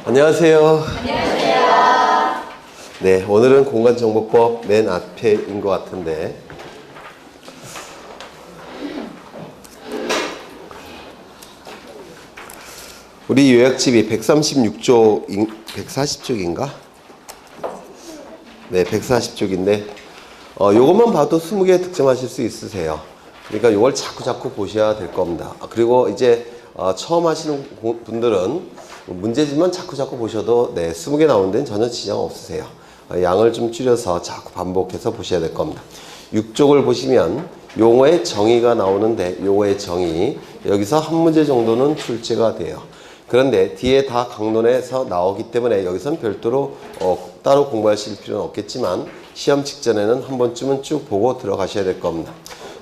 안녕하세요. 안녕하세요. 네, 오늘은 공간정보법 맨 앞에인 것 같은데 우리 요약집이 136쪽, 140쪽인가? 네, 140쪽인데 요것만 봐도 20개 득점하실 수 있으세요. 그러니까 요걸 자꾸 보셔야 될 겁니다. 그리고 이제 처음 하시는 분들은 문제지만 자꾸 보셔도 네, 20개 나오는 데는 전혀 지장 없으세요. 양을 좀 줄여서 자꾸 반복해서 보셔야 될 겁니다. 6쪽을 보시면 용어의 정의가 나오는데 용어의 정의 여기서 한 문제 정도는 출제가 돼요. 그런데 뒤에 다 강론에서 나오기 때문에 여기선 별도로 따로 공부하실 필요는 없겠지만 시험 직전에는 한 번쯤은 쭉 보고 들어가셔야 될 겁니다.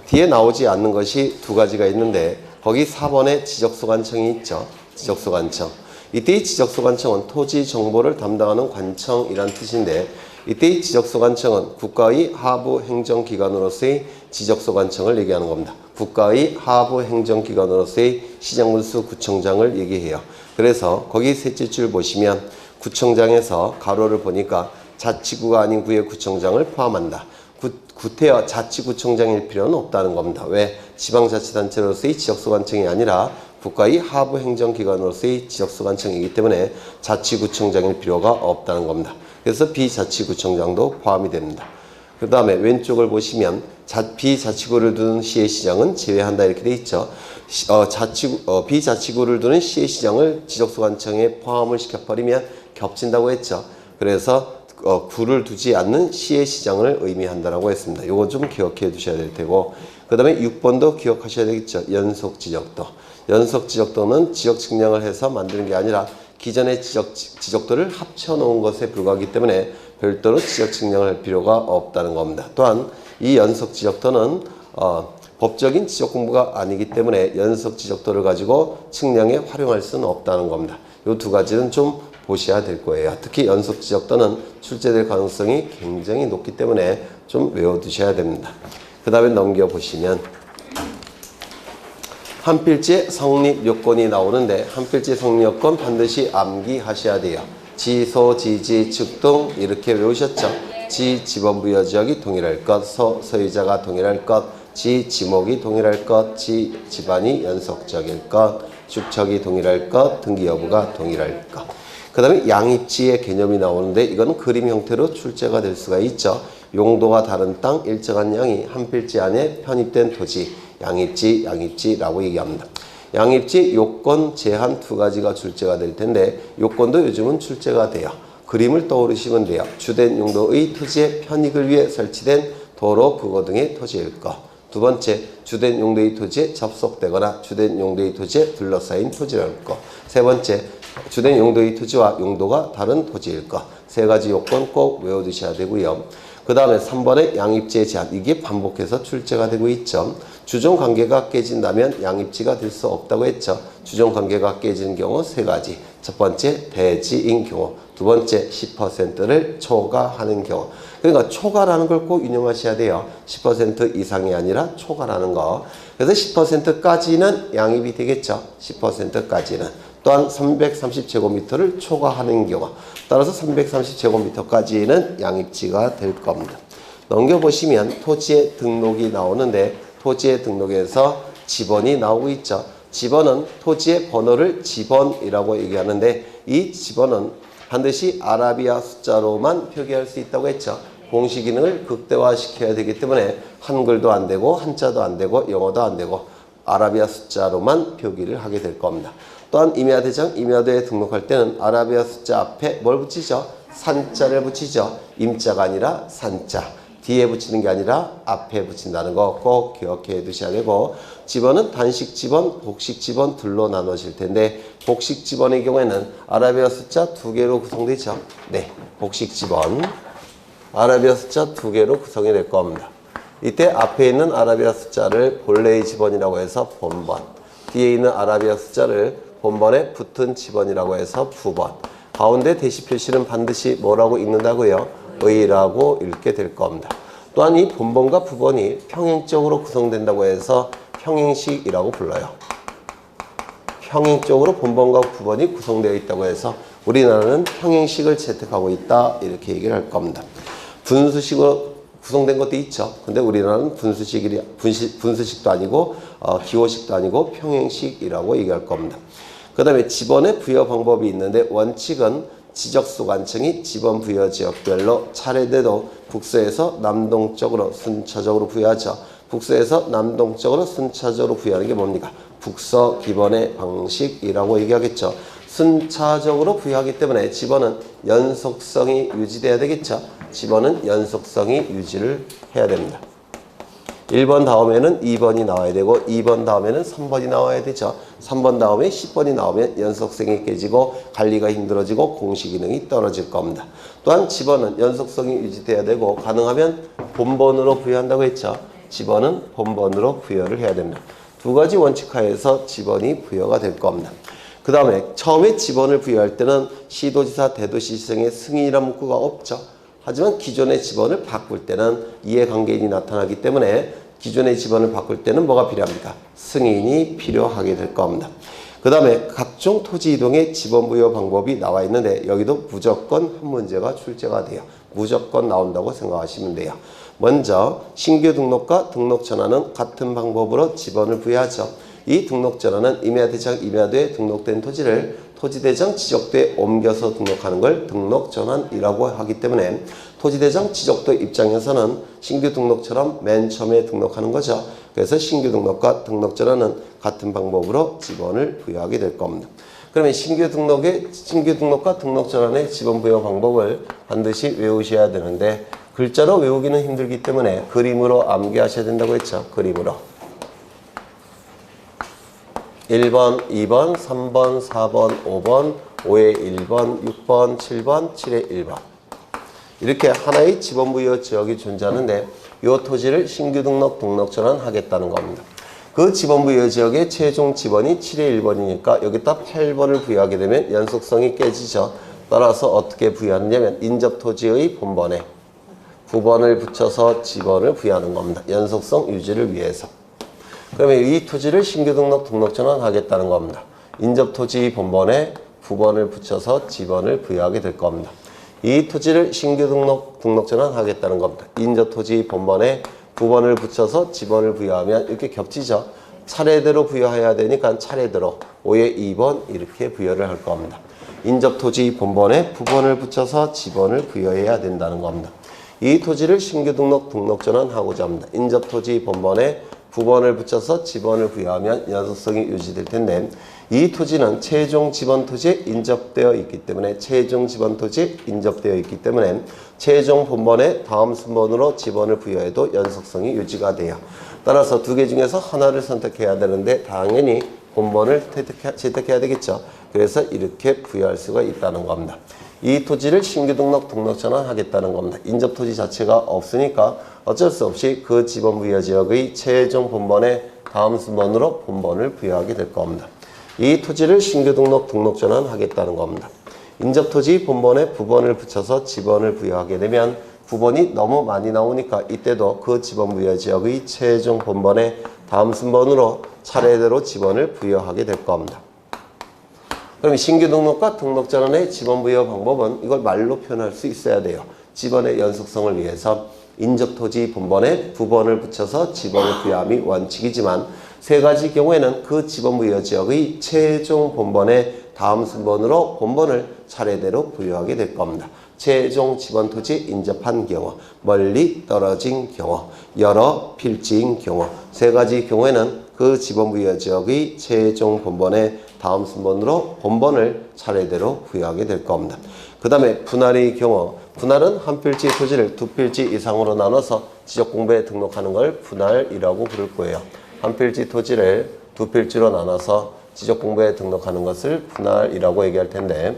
뒤에 나오지 않는 것이 두 가지가 있는데 거기 4번에 지적소관청이 있죠. 지적소관청. 이때의 지적소관청은 토지 정보를 담당하는 관청이란 뜻인데 이때의 지적소관청은 국가의 하부 행정기관으로서의 지적소관청을 얘기하는 겁니다. 국가의 하부 행정기관으로서의 시정군수 구청장을 얘기해요. 그래서 거기 셋째 줄 보시면 구청장에서 가로를 보니까 자치구가 아닌 구의 구청장을 포함한다. 구태여 자치구청장일 필요는 없다는 겁니다. 왜? 지방자치단체로서의 지적소관청이 아니라 국가의 하부 행정기관으로서의 지적소관청이기 때문에 자치구청장일 필요가 없다는 겁니다. 그래서 비자치구청장도 포함이 됩니다. 그 다음에 왼쪽을 보시면 비자치구를 두는 시의 시장은 제외한다 이렇게 돼 있죠. 비자치구를 두는 시의 시장을 지적소관청에 포함을 시켜버리면 겹친다고 했죠. 그래서 구를 두지 않는 시의 시장을 의미한다라고 했습니다. 요거 좀 기억해 두셔야 될 테고 그 다음에 6번도 기억하셔야 되겠죠. 연속지적도. 연속지적도는 지적 측량을 해서 만드는 게 아니라 기존의 지적도를 합쳐 놓은 것에 불과하기 때문에 별도로 지적 측량을 할 필요가 없다는 겁니다. 또한 이 연속지적도는 법적인 지적 공부가 아니기 때문에 연속지적도를 가지고 측량에 활용할 수는 없다는 겁니다. 이 두 가지는 좀 보셔야 될 거예요. 특히 연속지적도는 출제될 가능성이 굉장히 높기 때문에 좀 외워두셔야 됩니다. 그 다음에 넘겨보시면 한필지 성립 요건이 나오는데 한필지 성립 요건 반드시 암기하셔야 돼요. 지소, 지지, 측등 이렇게 외우셨죠? 지, 지번부여 지역이 동일할 것, 소유자가 동일할 것, 지, 지목이 동일할 것, 지, 집안이 연속적일 것, 축척이 동일할 것, 등기 여부가 동일할 것. 그 다음에 양입지의 개념이 나오는데 이거는 그림 형태로 출제가 될 수가 있죠. 용도가 다른 땅 일정한 양이 한 필지 안에 편입된 토지, 양입지라고 얘기합니다. 양입지 요건 제한 두 가지가 출제가 될 텐데 요건도 요즘은 출제가 돼요. 그림을 떠오르시면 돼요. 주된 용도의 토지의 편익을 위해 설치된 도로, 부고 등의 토지일 것. 두 번째, 주된 용도의 토지에 접속되거나 주된 용도의 토지에 둘러싸인 토지일 것. 세 번째, 주된 용도의 토지와 용도가 다른 토지일 것. 세 가지 요건 꼭 외워두셔야 되고요. 그 다음에 3번의 양입지의 제한. 이게 반복해서 출제가 되고 있죠. 주종관계가 깨진다면 양입지가 될 수 없다고 했죠. 주종관계가 깨지는 경우 세 가지. 첫 번째, 대지인 경우. 두 번째, 10%를 초과하는 경우. 그러니까 초과라는 걸 꼭 유념하셔야 돼요. 10% 이상이 아니라 초과라는 거. 그래서 10%까지는 양입이 되겠죠. 10%까지는. 또한 330제곱미터를 초과하는 경우. 따라서 330제곱미터까지는 양입지가 될 겁니다. 넘겨보시면 토지의 등록이 나오는데 토지의 등록에서 지번이 나오고 있죠. 지번은 토지의 번호를 지번이라고 얘기하는데 이 지번은 반드시 아라비아 숫자로만 표기할 수 있다고 했죠. 공식 기능을 극대화시켜야 되기 때문에 한글도 안 되고 한자도 안 되고 영어도 안 되고 아라비아 숫자로만 표기를 하게 될 겁니다. 또한 임야대장, 임야대에 등록할 때는 아라비아 숫자 앞에 뭘 붙이죠? 산자를 붙이죠. 임자가 아니라 산자. 뒤에 붙이는 게 아니라 앞에 붙인다는 거 꼭 기억해 두셔야 되고 지번은 단식 지번, 복식 지번 둘로 나눠질 텐데 복식 지번의 경우에는 아라비아 숫자 2개로 구성되죠. 네, 복식 지번 아라비아 숫자 2개로 구성이 될 겁니다. 이때 앞에 있는 아라비아 숫자를 본래의 지번이라고 해서 본번, 뒤에 있는 아라비아 숫자를 본번에 붙은 지번이라고 해서 부번, 가운데 대시 표시는 반드시 뭐라고 읽는다고요? 의라고 읽게 될 겁니다. 또한 이 본번과 부번이 평행적으로 구성된다고 해서 평행식이라고 불러요. 평행적으로 본번과 부번이 구성되어 있다고 해서 우리나라는 평행식을 채택하고 있다. 이렇게 얘기를 할 겁니다. 분수식으로 구성된 것도 있죠. 근데 우리나라는 분수식도 아니고 기호식도 아니고 평행식이라고 얘기할 겁니다. 그 다음에 지번의 부여 방법이 있는데 원칙은 지적소관청이 지번 부여 지역별로 차례대로 북서에서 남동쪽으로 순차적으로 부여하죠. 북서에서 남동쪽으로 순차적으로 부여하는 게 뭡니까? 북서 기번의 방식이라고 얘기하겠죠. 순차적으로 부여하기 때문에 지번은 연속성이 유지돼야 되겠죠. 지번은 연속성이 유지를 해야 됩니다. 1번 다음에는 2번이 나와야 되고 2번 다음에는 3번이 나와야 되죠. 3번 다음에 10번이 나오면 연속성이 깨지고 관리가 힘들어지고 공시 기능이 떨어질 겁니다. 또한 지번은 연속성이 유지돼야 되고 가능하면 본번으로 부여한다고 했죠. 지번은 본번으로 부여를 해야 됩니다. 두 가지 원칙 하에서 지번이 부여가 될 겁니다. 그 다음에 처음에 지번을 부여할 때는 시도지사 대도시지성의 승인이라는 문구가 없죠. 하지만 기존의 지번을 바꿀 때는 이해관계인이 나타나기 때문에 기존의 지번을 바꿀 때는 뭐가 필요합니까? 승인이 필요하게 될 겁니다. 그 다음에 각종 토지 이동의 지번 부여 방법이 나와 있는데 여기도 무조건 한 문제가 출제가 돼요. 무조건 나온다고 생각하시면 돼요. 먼저 신규 등록과 등록 전환은 같은 방법으로 지번을 부여하죠. 이 등록 전환은 임야대장 임야도에 등록된 토지를 토지대장 지적도에 옮겨서 등록하는 걸 등록 전환이라고 하기 때문에 토지대장 지적도 입장에서는 신규 등록처럼 맨 처음에 등록하는 거죠. 그래서 신규 등록과 등록 전환은 같은 방법으로 지번을 부여하게 될 겁니다. 그러면 신규 등록과 등록 전환의 지번 부여 방법을 반드시 외우셔야 되는데 글자로 외우기는 힘들기 때문에 그림으로 암기하셔야 된다고 했죠. 그림으로. 1번, 2번, 3번, 4번, 5번, 5의 1번, 6번, 7번, 7의 1번. 이렇게 하나의 지번부여 지역이 존재하는데 이 토지를 신규 등록 전환하겠다는 겁니다. 그 지번부여 지역의 최종 지번이 7의 1번이니까 여기다 8번을 부여하게 되면 연속성이 깨지죠. 따라서 어떻게 부여하느냐면 인접토지의 본번에 9번을 붙여서 지번을 부여하는 겁니다. 연속성 유지를 위해서. 그러면 이 토지를 신규 등록 전환하겠다는 겁니다. 인접토지 본번에 9번을 붙여서 지번을 부여하게 될 겁니다. 이 토지를 신규 등록 전환하겠다는 겁니다. 인접토지 본번에 9번을 붙여서 지번을 부여하면 이렇게 겹치죠. 차례대로 부여해야 되니까 차례대로 5의 2번 이렇게 부여를 할 겁니다. 인접토지 본번에 9번을 붙여서 지번을 부여해야 된다는 겁니다. 이 토지를 신규 등록 전환하고자 합니다. 인접토지 본번에 9번을 붙여서 지번을 부여하면 연속성이 유지될 텐데 이 토지는 최종 지번 토지에 인접되어 있기 때문에 최종 본번에 다음 순번으로 지번을 부여해도 연속성이 유지가 돼요. 따라서 두 개 중에서 하나를 선택해야 되는데 당연히 본번을 채택해야 되겠죠. 그래서 이렇게 부여할 수가 있다는 겁니다. 이 토지를 신규 등록 전환하겠다는 겁니다. 인접 토지 자체가 없으니까 어쩔 수 없이 그 지번 부여 지역의 최종 본번에 다음 순번으로 본번을 부여하게 될 겁니다. 이 토지를 신규 등록 전환하겠다는 겁니다. 인접 토지 본번에 9번을 붙여서 지번을 부여하게 되면 9번이 너무 많이 나오니까 이때도 그 지번 부여 지역의 최종 본번에 다음 순번으로 차례대로 지번을 부여하게 될 겁니다. 그럼 신규 등록과 등록 전환의 지번 부여 방법은 이걸 말로 표현할 수 있어야 돼요. 지번의 연속성을 위해서 인접토지 본번에 9번을 붙여서 지번을 부여함이 원칙이지만 세 가지 경우에는 그 지번 부여 지역의 최종 본번에 다음 순번으로 본번을 차례대로 부여하게 될 겁니다. 최종 지번 토지 인접한 경우, 멀리 떨어진 경우, 여러 필지인 경우 세 가지 경우에는 그 지번 부여 지역의 최종 본번에 다음 순번으로 본번을 차례대로 부여하게 될 겁니다. 그 다음에 분할의 경우, 분할은 한 필지 토지를 두 필지 이상으로 나눠서 지적공부에 등록하는 걸 분할이라고 부를 거예요. 한 필지 토지를 두 필지로 나눠서 지적공부에 등록하는 것을 분할이라고 얘기할 텐데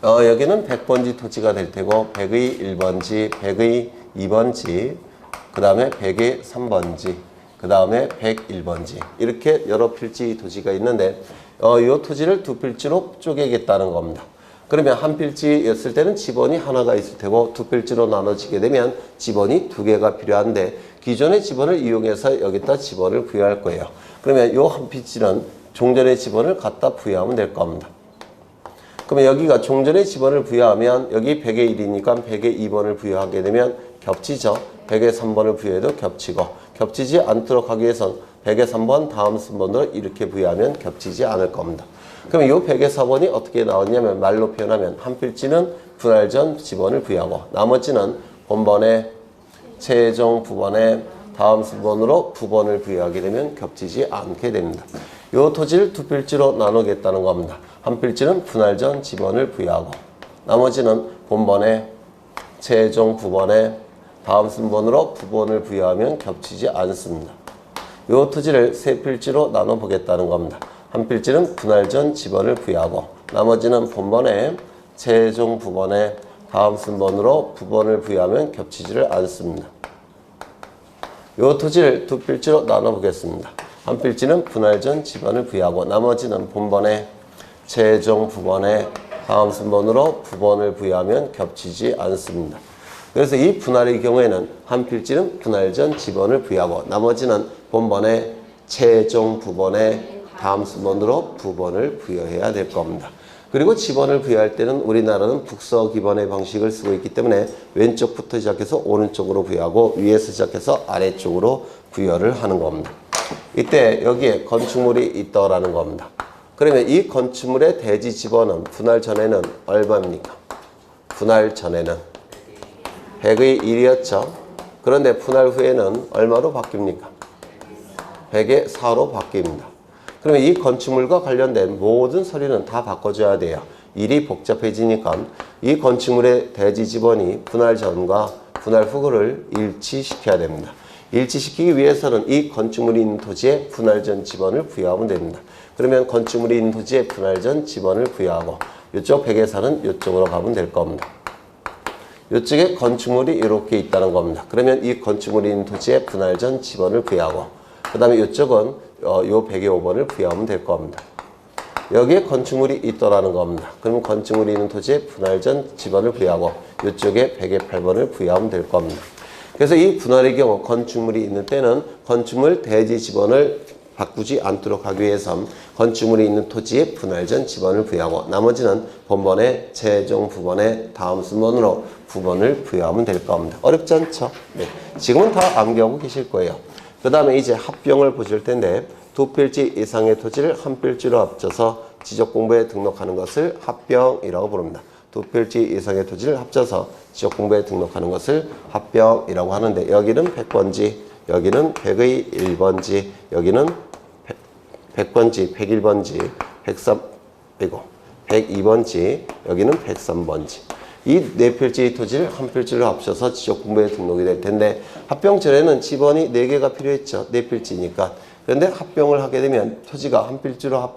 여기는 100번지 토지가 될 테고 100의 1번지, 100의 2번지, 그 다음에 100의 3번지, 그 다음에 101번지 이렇게 여러 필지 토지가 있는데 이 토지를 두 필지로 쪼개겠다는 겁니다. 그러면 한 필지였을 때는 지번이 하나가 있을 테고 두 필지로 나눠지게 되면 지번이 두 개가 필요한데 기존의 지번을 이용해서 여기다 지번을 부여할 거예요. 그러면 요 한 필지는 종전의 지번을 갖다 부여하면 될 겁니다. 그러면 여기가 종전의 지번을 부여하면 여기 100의 1이니까 100의 2번을 부여하게 되면 겹치죠. 100의 3번을 부여해도 겹치고, 겹치지 않도록 하기 위해선 100의 3번 다음 순번으로 이렇게 부여하면 겹치지 않을 겁니다. 그러면 이 100의 4번이 어떻게 나왔냐면 말로 표현하면 한 필지는 분할 전 지번을 부여하고 나머지는 본번에 최종 부번에 다음 순번으로 부번을 부여하게 되면 겹치지 않게 됩니다. 이 토지를 두 필지로 나누겠다는 겁니다. 한 필지는 분할 전 지번을 부여하고 나머지는 본번에 최종 부번에 다음 순번으로 부번을 부여하면 겹치지 않습니다. 이 토지를 세 필지로 나눠보겠다는 겁니다. 한 필지는 분할 전 지번을 부여하고 나머지는 본번에 최종 부번에 다음 순번으로 부번을 부여하면 겹치지를 않습니다. 이 토지를 두 필지로 나눠보겠습니다. 한 필지는 분할 전 지번을 부여하고 나머지는 본번에 최종 부번에 다음 순번으로 부번을 부여하면 겹치지 않습니다. 그래서 이 분할의 경우에는 한 필지는 분할 전 지번을 부여하고 나머지는 본번에 최종 부번에 다음 순번으로 부번을 부여해야 될 겁니다. 그리고 지번을 부여할 때는 우리나라는 북서 기번의 방식을 쓰고 있기 때문에 왼쪽부터 시작해서 오른쪽으로 부여하고 위에서 시작해서 아래쪽으로 부여를 하는 겁니다. 이때 여기에 건축물이 있다라는 겁니다. 그러면 이 건축물의 대지 지번은 분할 전에는 얼마입니까? 분할 전에는 100의 1이었죠. 그런데 분할 후에는 얼마로 바뀝니까? 100의 4로 바뀝니다. 그러면 이 건축물과 관련된 모든 서류는 다 바꿔줘야 돼요. 일이 복잡해지니까 이 건축물의 대지 지번이 분할 전과 분할 후를 일치시켜야 됩니다. 일치시키기 위해서는 이 건축물이 있는 토지에 분할 전 지번을 부여하면 됩니다. 그러면 건축물이 있는 토지에 분할 전 지번을 부여하고 이쪽 100의 4는 이쪽으로 가면 될 겁니다. 이쪽에 건축물이 이렇게 있다는 겁니다. 그러면 이 건축물이 있는 토지에 분할 전 지번을 부여하고 그 다음에 이쪽은 요 100의 5번을 부여하면 될 겁니다. 여기에 건축물이 있더라는 겁니다. 그러면 건축물이 있는 토지에 분할 전 지번을 부여하고 이쪽에 100의 8번을 부여하면 될 겁니다. 그래서 이 분할의 경우 건축물이 있는 때는 건축물 대지 지번을 바꾸지 않도록 하기 위해서 건축물이 있는 토지에 분할 전 지번을 부여하고 나머지는 본번에 최종 부번에 다음 순번으로 부번을 부여하면 될 겁니다. 어렵지 않죠? 네. 지금은 다 암기하고 계실 거예요. 그 다음에 이제 합병을 보실 텐데 두 필지 이상의 토지를 한 필지로 합쳐서 지적공부에 등록하는 것을 합병이라고 부릅니다. 두 필지 이상의 토지를 합쳐서 지적공부에 등록하는 것을 합병이라고 하는데 여기는 100번지, 여기는 100의 1번지, 여기는 100번지, 101번지, 102번지, 여기는 103번지. 이 네 필지의 토지를 한 필지로 합쳐서 지적공부에 등록이 될 텐데 합병 전에는 지번이 4개가 필요했죠. 네 필지니까. 그런데 합병을 하게 되면 토지가 한 필지로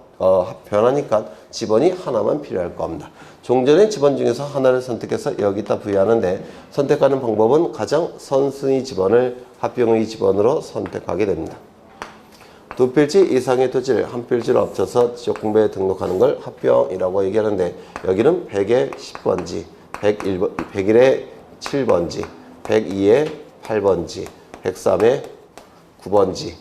변하니까 지번이 하나만 필요할 겁니다. 종전의 지번 중에서 하나를 선택해서 여기다 부여하는데 선택하는 방법은 가장 선순위 지번을 합병의 지번으로 선택하게 됩니다. 두 필지 이상의 토지를 한 필지로 합쳐서 지적공부에 등록하는 걸 합병이라고 얘기하는데 여기는 100의 10번지, 101의 7번지, 102의 8번지, 103의 9번지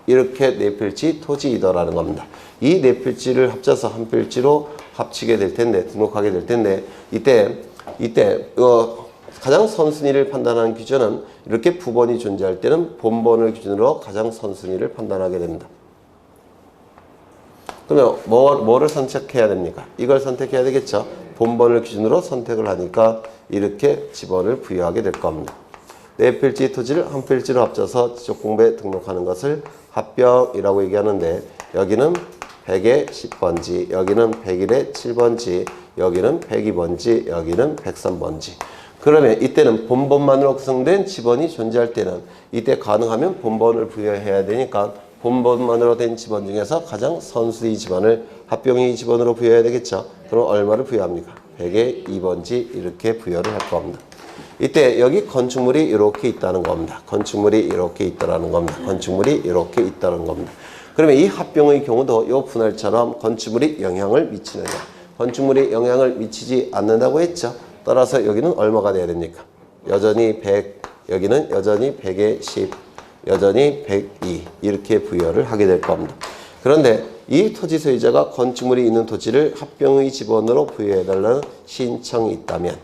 이렇게 네 필지 토지이더라는 겁니다. 이 네 필지를 합쳐서 한 필지로 합치게 될 텐데 등록하게 될 텐데 이때 가장 선순위를 판단하는 기준은 이렇게 부번이 존재할 때는 본번을 기준으로 가장 선순위를 판단하게 됩니다. 그러면 뭐를 선택해야 됩니까? 이걸 선택해야 되겠죠. 본번을 기준으로 선택을 하니까 이렇게 지번을 부여하게 될 겁니다. 네 필지 토지를 한 필지로 합쳐서 지적공부에 등록하는 것을 합병이라고 얘기하는데 여기는 100의 10번지, 여기는 101의 7번지, 여기는 102번지, 여기는 103번지. 그러면 이때는 본번만으로 구성된 지번이 존재할 때는 이때 가능하면 본번을 부여해야 되니까 본번만으로 된 지번 중에서 가장 선수의 지번을 합병의 지번으로 부여해야 되겠죠. 그럼 얼마를 부여합니까? 100의 2번지 이렇게 부여를 할 겁니다. 이때 여기 건축물이 이렇게 있다는 겁니다. 건축물이 이렇게 있다는 겁니다. 건축물이 이렇게 있다는 겁니다. 그러면 이 합병의 경우도 이 분할처럼 건축물이 영향을 미치느냐. 건축물이 영향을 미치지 않는다고 했죠. 따라서 여기는 얼마가 돼야 됩니까? 여전히 100, 여기는 여전히 100의 10, 여전히 102 이렇게 부여를 하게 될 겁니다. 그런데 이 토지 소유자가 건축물이 있는 토지를 합병의 지번으로 부여해달라는 신청이 있다면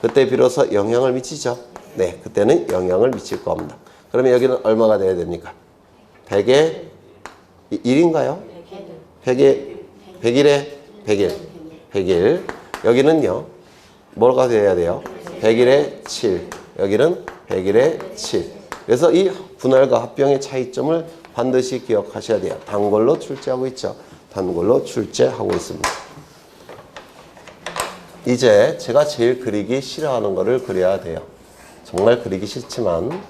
그때 비로소 영향을 미치죠. 네, 그때는 영향을 미칠 겁니다. 그러면 여기는 얼마가 돼야 됩니까? 100에 1인가요? 100에 100일에 100일. 여기는요. 뭐가 돼야 돼요? 100일에 7. 여기는 100일에 7. 그래서 이 분할과 합병의 차이점을 반드시 기억하셔야 돼요. 단골로 출제하고 있죠. 단골로 출제하고 있습니다. 이제 제가 제일 그리기 싫어하는 거를 그려야 돼요. 정말 그리기 싫지만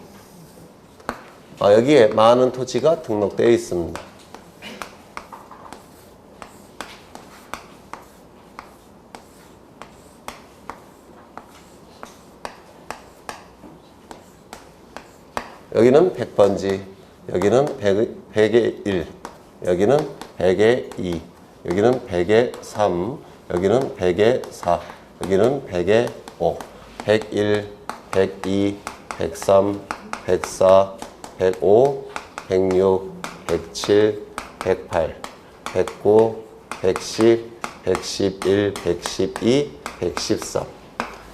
여기에 많은 토지가 등록되어 있습니다. 여기는 100번지, 여기는 100의 1, 여기는 100의 2, 여기는 100의 3, 여기는 100의 4, 여기는 100의 5, 101, 102, 103, 104, 105, 106, 107, 108, 109, 110, 111, 112, 113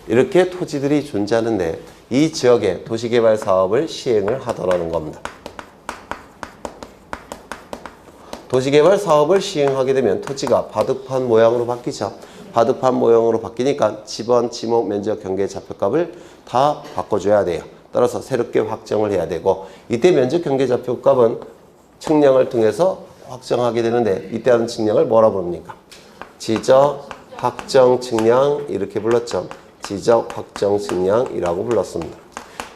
이렇게 토지들이 존재하는데 이 지역에 도시개발 사업을 시행을 하더라는 겁니다. 도시개발 사업을 시행하게 되면 토지가 바둑판 모양으로 바뀌죠. 바둑판 모양으로 바뀌니까 지번, 지목, 면적, 경계, 좌표값을 다 바꿔줘야 돼요. 따라서 새롭게 확정을 해야 되고 이때 면적, 경계, 좌표값은 측량을 통해서 확정하게 되는데 이때 하는 측량을 뭐라 부릅니까? 지적, 확정, 측량 이렇게 불렀죠. 지적, 확정, 측량이라고 불렀습니다.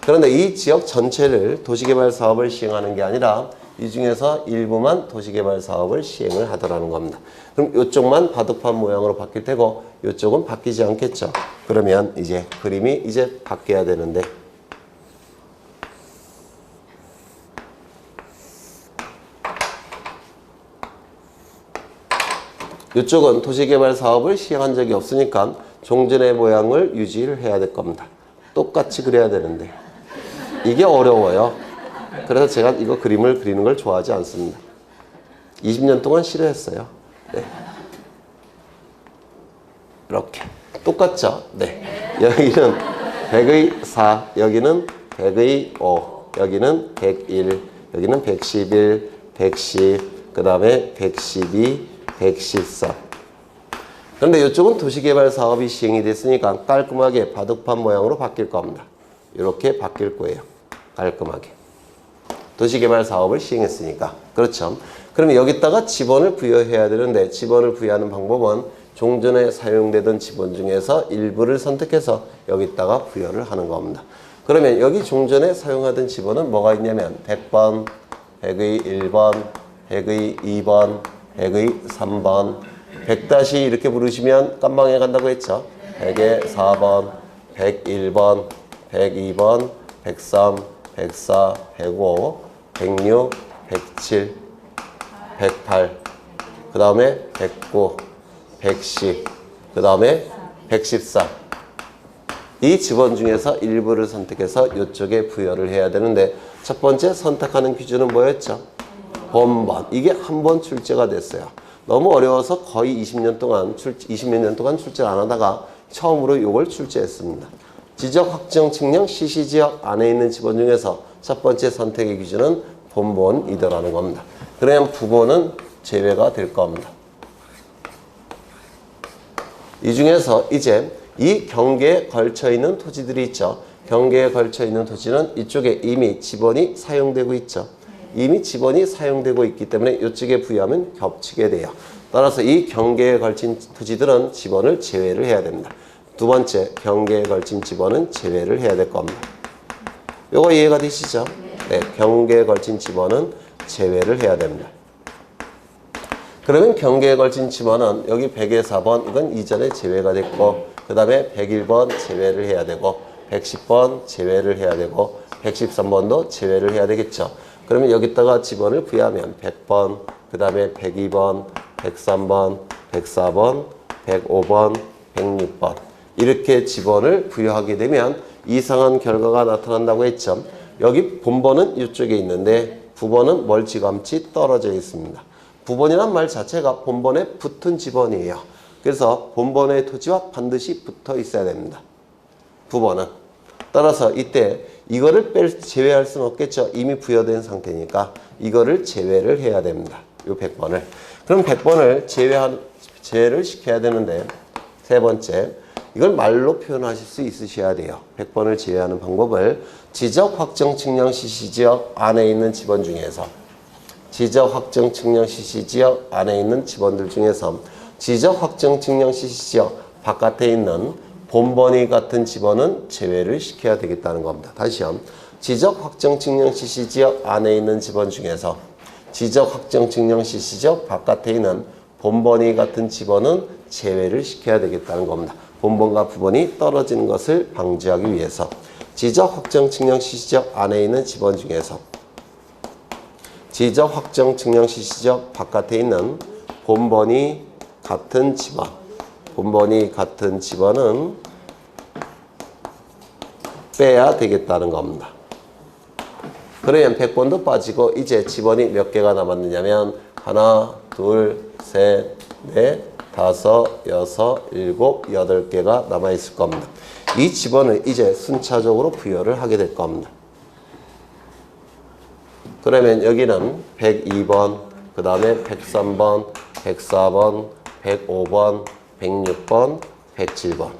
그런데 이 지역 전체를 도시개발 사업을 시행하는 게 아니라 이 중에서 일부만 도시개발 사업을 시행을 하더라는 겁니다. 그럼 이쪽만 바둑판 모양으로 바뀔 테고 이쪽은 바뀌지 않겠죠. 그러면 이제 그림이 이제 바뀌어야 되는데 이쪽은 도시개발 사업을 시행한 적이 없으니까 종전의 모양을 유지를 해야 될 겁니다. 똑같이 그려야 되는데 이게 어려워요. 그래서 제가 이거 그림을 그리는 걸 좋아하지 않습니다. 20년 동안 싫어했어요. 네. 이렇게 똑같죠? 네. 여기는 100의 4, 여기는 100의 5, 여기는 101, 여기는 111, 110, 그 다음에 112, 114. 그런데 이쪽은 도시개발 사업이 시행이 됐으니까 깔끔하게 바둑판 모양으로 바뀔 겁니다. 이렇게 바뀔 거예요. 깔끔하게. 도시개발 사업을 시행했으니까. 그렇죠. 그러면 여기다가 지번을 부여해야 되는데 지번을 부여하는 방법은 종전에 사용되던 지번 중에서 일부를 선택해서 여기다가 부여를 하는 겁니다. 그러면 여기 종전에 사용하던 지번은 뭐가 있냐면 100번, 100의 1번, 100의 2번, 100의 3번 100 이렇게 부르시면 깜방에 간다고 했죠. 100의 4번, 101번, 102번, 103, 104, 105, 106, 107, 108, 그 다음에 109, 110, 그 다음에 114. 이 지번 중에서 일부를 선택해서 이쪽에 부여를 해야 되는데 첫 번째 선택하는 기준은 뭐였죠? 번번. 이게 한 번 출제가 됐어요. 너무 어려워서 거의 20몇 년 동안 출제를 안 하다가 처음으로 이걸 출제했습니다. 지적, 확정, 측량, 시시지역 안에 있는 지번 중에서 첫 번째 선택의 기준은 본본이더라는 겁니다. 그러면 부본은 제외가 될 겁니다. 이 중에서 이제 이 경계에 걸쳐 있는 토지들이 있죠. 경계에 걸쳐 있는 토지는 이쪽에 이미 지번이 사용되고 있죠. 이미 지번이 사용되고 있기 때문에 이쪽에 부여하면 겹치게 돼요. 따라서 이 경계에 걸친 토지들은 지번을 제외를 해야 됩니다. 두 번째, 경계에 걸친 지번은 제외를 해야 될 겁니다. 요거 이해가 되시죠? 네, 경계에 걸친 지번은 제외를 해야 됩니다. 그러면 경계에 걸친 지번은 여기 100의 4번 이건 이전에 제외가 됐고 그 다음에 101번 제외를 해야 되고 110번 제외를 해야 되고 113번도 제외를 해야 되겠죠. 그러면 여기다가 지번을 부여하면 100번, 그 다음에 102번, 103번, 104번, 105번, 106번 이렇게 지번을 부여하게 되면 이상한 결과가 나타난다고 했죠. 여기 본번은 이쪽에 있는데 부번은 멀찌감치 떨어져 있습니다. 부번이란 말 자체가 본번에 붙은 지번이에요. 그래서 본번의 토지와 반드시 붙어 있어야 됩니다. 부번은. 따라서 이때 이거를 제외할 수는 없겠죠. 이미 부여된 상태니까 이거를 제외를 해야 됩니다. 요 100번을. 그럼 100번을 제외를 시켜야 되는데 세 번째, 이걸 말로 표현하실 수 있으셔야 돼요. 100번을 제외하는 방법을 지적, 확정, 측량, 시시지역 안에 있는 지번 중에서 지적, 확정, 측량, 시시지역 안에 있는 지번들 중에서 지적, 확정, 측량, 시시지역 바깥에 있는 본번이 같은 지번은 제외를 시켜야 되겠다는 겁니다. 다시요. 지적, 확정, 측량, 시시지역 안에 있는 지번 중에서 지적, 확정, 측량, 시시지역 바깥에 있는 본번이 같은 지번은 제외를 시켜야 되겠다는 겁니다. 본번과 부번이 떨어지는 것을 방지하기 위해서 지적, 확정, 측량, 시시지역 안에 있는 지번 중에서 지적, 확정, 측량, 시시지역 바깥에 있는 본번이 같은 지번, 본번이 같은 지번은 빼야 되겠다는 겁니다. 그러면 100번도 빠지고 이제 지번이 몇 개가 남았느냐면 하나, 둘, 셋, 넷, 다섯, 여섯, 일곱, 여덟 개가 남아있을 겁니다. 이 지번을 이제 순차적으로 부여를 하게 될 겁니다. 그러면 여기는 102번, 그 다음에 103번, 104번, 105번, 106번, 107번.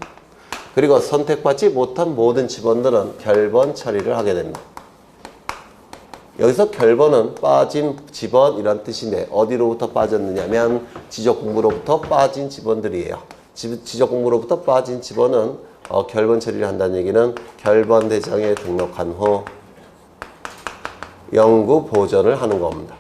그리고 선택받지 못한 모든 지번들은 결번 처리를 하게 됩니다. 여기서 결번은 빠진 지번이란 뜻인데 어디로부터 빠졌느냐면 지적공부로부터 빠진 지번들이에요. 지적공부로부터 빠진 지번은 결번 처리를 한다는 얘기는 결번 대장에 등록한 후 영구 보존을 하는 겁니다.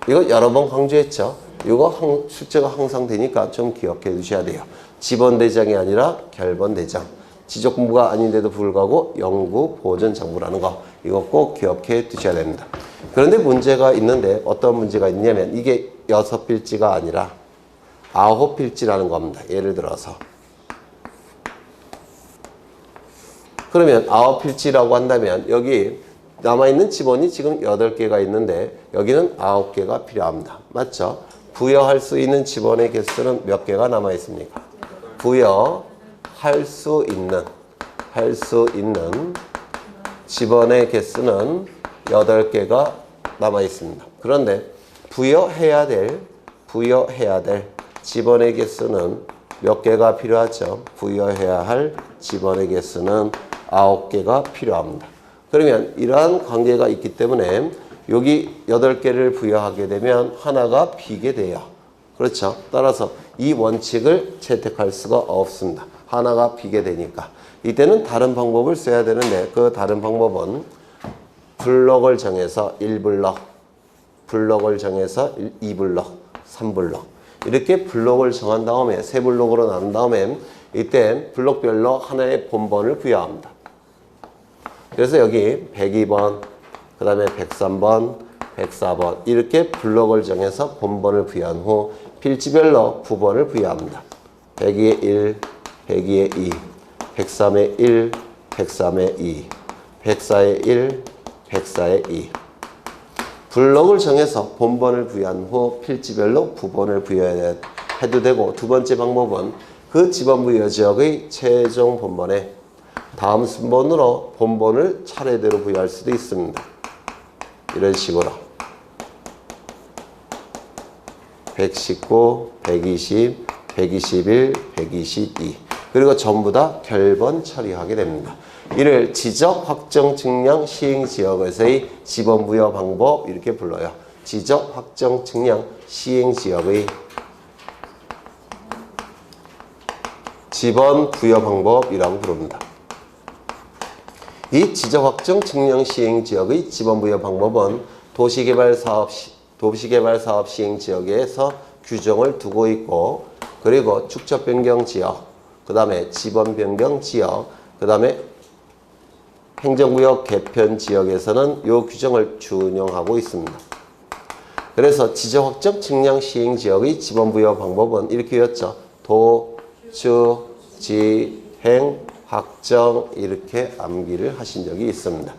이거 여러 번 강조했죠. 이거 숙제가 항상 되니까 좀 기억해 두셔야 돼요. 지번 대장이 아니라 결번 대장. 지적 공부가 아닌데도 불구하고 영구 보존 장부라는 거, 이거 꼭 기억해 두셔야 됩니다. 그런데 문제가 있는데 어떤 문제가 있냐면 이게 6필지가 아니라 9필지라는 겁니다. 예를 들어서 그러면 9필지라고 한다면 여기 남아있는 지번이 지금 8개가 있는데 여기는 9개가 필요합니다. 맞죠? 부여할 수 있는 지번의 개수는 몇 개가 남아있습니까? 부여할 수 있는 지번의 개수는 8개가 남아있습니다. 그런데 부여해야 될 지번의 개수는 몇 개가 필요하죠? 부여해야 할 지번의 개수는 9개가 필요합니다. 그러면 이러한 관계가 있기 때문에 여기 8개를 부여하게 되면 하나가 비게 돼요. 그렇죠? 따라서 이 원칙을 채택할 수가 없습니다. 하나가 비게 되니까. 이때는 다른 방법을 써야 되는데 그 다른 방법은 블럭을 정해서 1블럭, 블럭을 정해서 2블럭, 3블럭 이렇게 블럭을 정한 다음에 세 블럭으로 나눈 다음에 이때 블럭별로 하나의 본번을 부여합니다. 그래서 여기 102번, 그 다음에 103번, 104번 이렇게 블럭을 정해서 본번을 부여한 후 필지별로 부번을 부여합니다. 102에 1, 102에 2, 103에 1, 103에 2, 104에 1, 104에 2 블럭을 정해서 본번을 부여한 후 필지별로 부번을 부여해도 되고 두 번째 방법은 그 지번 부여 지역의 최종 본번에 다음 순번으로 본번을 차례대로 부여할 수도 있습니다. 이런 식으로 119, 120, 121, 122 그리고 전부 다 결번 처리하게 됩니다. 이를 지적, 확정, 측량, 시행 지역에서의 지번 부여 방법 이렇게 불러요. 지적, 확정, 측량, 시행 지역의 지번 부여 방법이라고 부릅니다. 이 지적, 확정, 측량, 시행 지역의 지번 부여 방법은 도시개발 사업 시행 지역에서 규정을 두고 있고 그리고 축척 변경 지역, 그 다음에 지번 변경 지역, 그 다음에 행정구역 개편 지역에서는 이 규정을 준용하고 있습니다. 그래서 지적, 확정, 측량, 시행 지역의 지번 부여 방법은 이렇게였죠. 도, 주, 지, 행, 확정 이렇게 암기를 하신 적이 있습니다.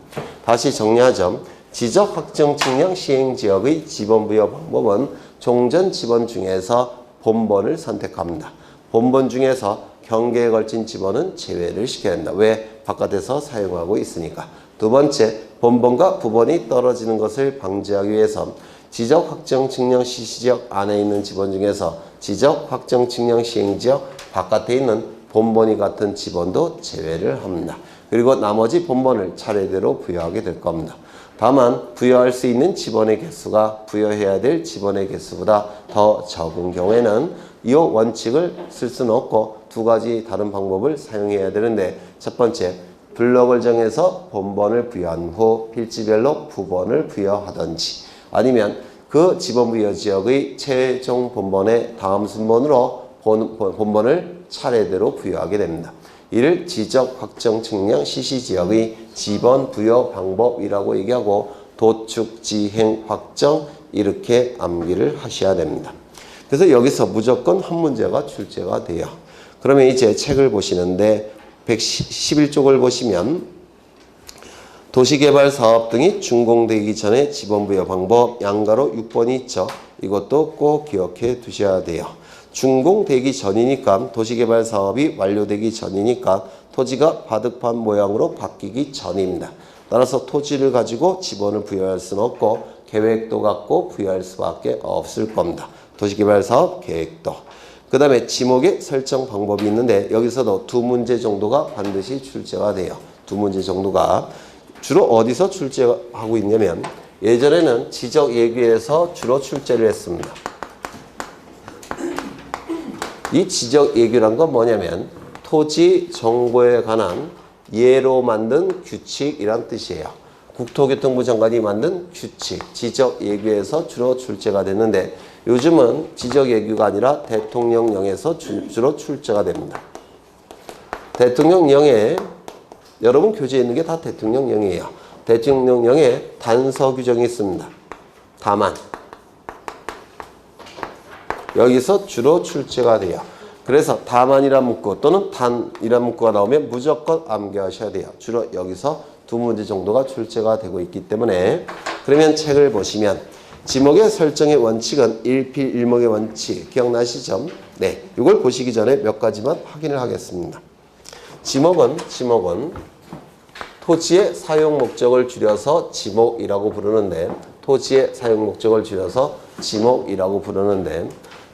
다시 정리하죠. 지적 확정 측량 시행지역의 지번부여 방법은 종전 지번 중에서 본번을 선택합니다. 본번 중에서 경계에 걸친 지번은 제외를 시켜야 한다. 왜? 바깥에서 사용하고 있으니까. 두 번째, 본번과 부번이 떨어지는 것을 방지하기 위해서 지적 확정 측량 시시지역 안에 있는 지번 중에서 지적 확정 측량 시행지역 바깥에 있는 본번이 같은 지번도 제외를 합니다. 그리고 나머지 본번을 차례대로 부여하게 될 겁니다. 다만 부여할 수 있는 지번의 개수가 부여해야 될 지번의 개수보다 더 적은 경우에는 이 원칙을 쓸 수는 없고 두 가지 다른 방법을 사용해야 되는데, 첫 번째, 블럭을 정해서 본번을 부여한 후 필지별로 부번을 부여하든지, 아니면 그 지번 부여 지역의 최종 본번의 다음 순번으로 본번을 차례대로 부여하게 됩니다. 이를 지적 확정 측량 시시지역의 지번 부여 방법이라고 얘기하고, 도축 지행 확정 이렇게 암기를 하셔야 됩니다. 그래서 여기서 무조건 한 문제가 출제가 돼요. 그러면 이제 책을 보시는데 111쪽을 보시면 도시개발 사업 등이 준공되기 전에 지번 부여 방법 양가로 6번이 있죠. 이것도 꼭 기억해 두셔야 돼요. 준공되기 전이니까, 도시개발 사업이 완료되기 전이니까 토지가 바둑판 모양으로 바뀌기 전입니다. 따라서 토지를 가지고 지번을 부여할 수는 없고 계획도 갖고 부여할 수밖에 없을 겁니다. 도시개발 사업 계획도. 그 다음에 지목의 설정 방법이 있는데, 여기서도 두 문제 정도가 반드시 출제가 돼요. 두 문제 정도가 주로 어디서 출제하고 있냐면, 예전에는 지적예규에서 주로 출제를 했습니다. 이 지적예규란 건 뭐냐면 토지 정보에 관한 예로 만든 규칙이란 뜻이에요. 국토교통부 장관이 만든 규칙, 지적예규에서 주로 출제가 됐는데, 요즘은 지적예규가 아니라 대통령령에서 주로 출제가 됩니다. 대통령령에, 여러분 교재에 있는 게 다 대통령령이에요. 대통령령에 단서 규정이 있습니다. 다만 여기서 주로 출제가 돼요. 그래서 다만이란 문구 또는 단이란 문구가 나오면 무조건 암기하셔야 돼요. 주로 여기서 두 문제 정도가 출제가 되고 있기 때문에, 그러면 책을 보시면 지목의 설정의 원칙은 일필일목의 원칙 기억나시죠? 네, 이걸 보시기 전에 몇 가지만 확인을 하겠습니다. 지목은 토지의 사용 목적을 줄여서 지목이라고 부르는데, 토지의 사용 목적을 줄여서 지목이라고 부르는데,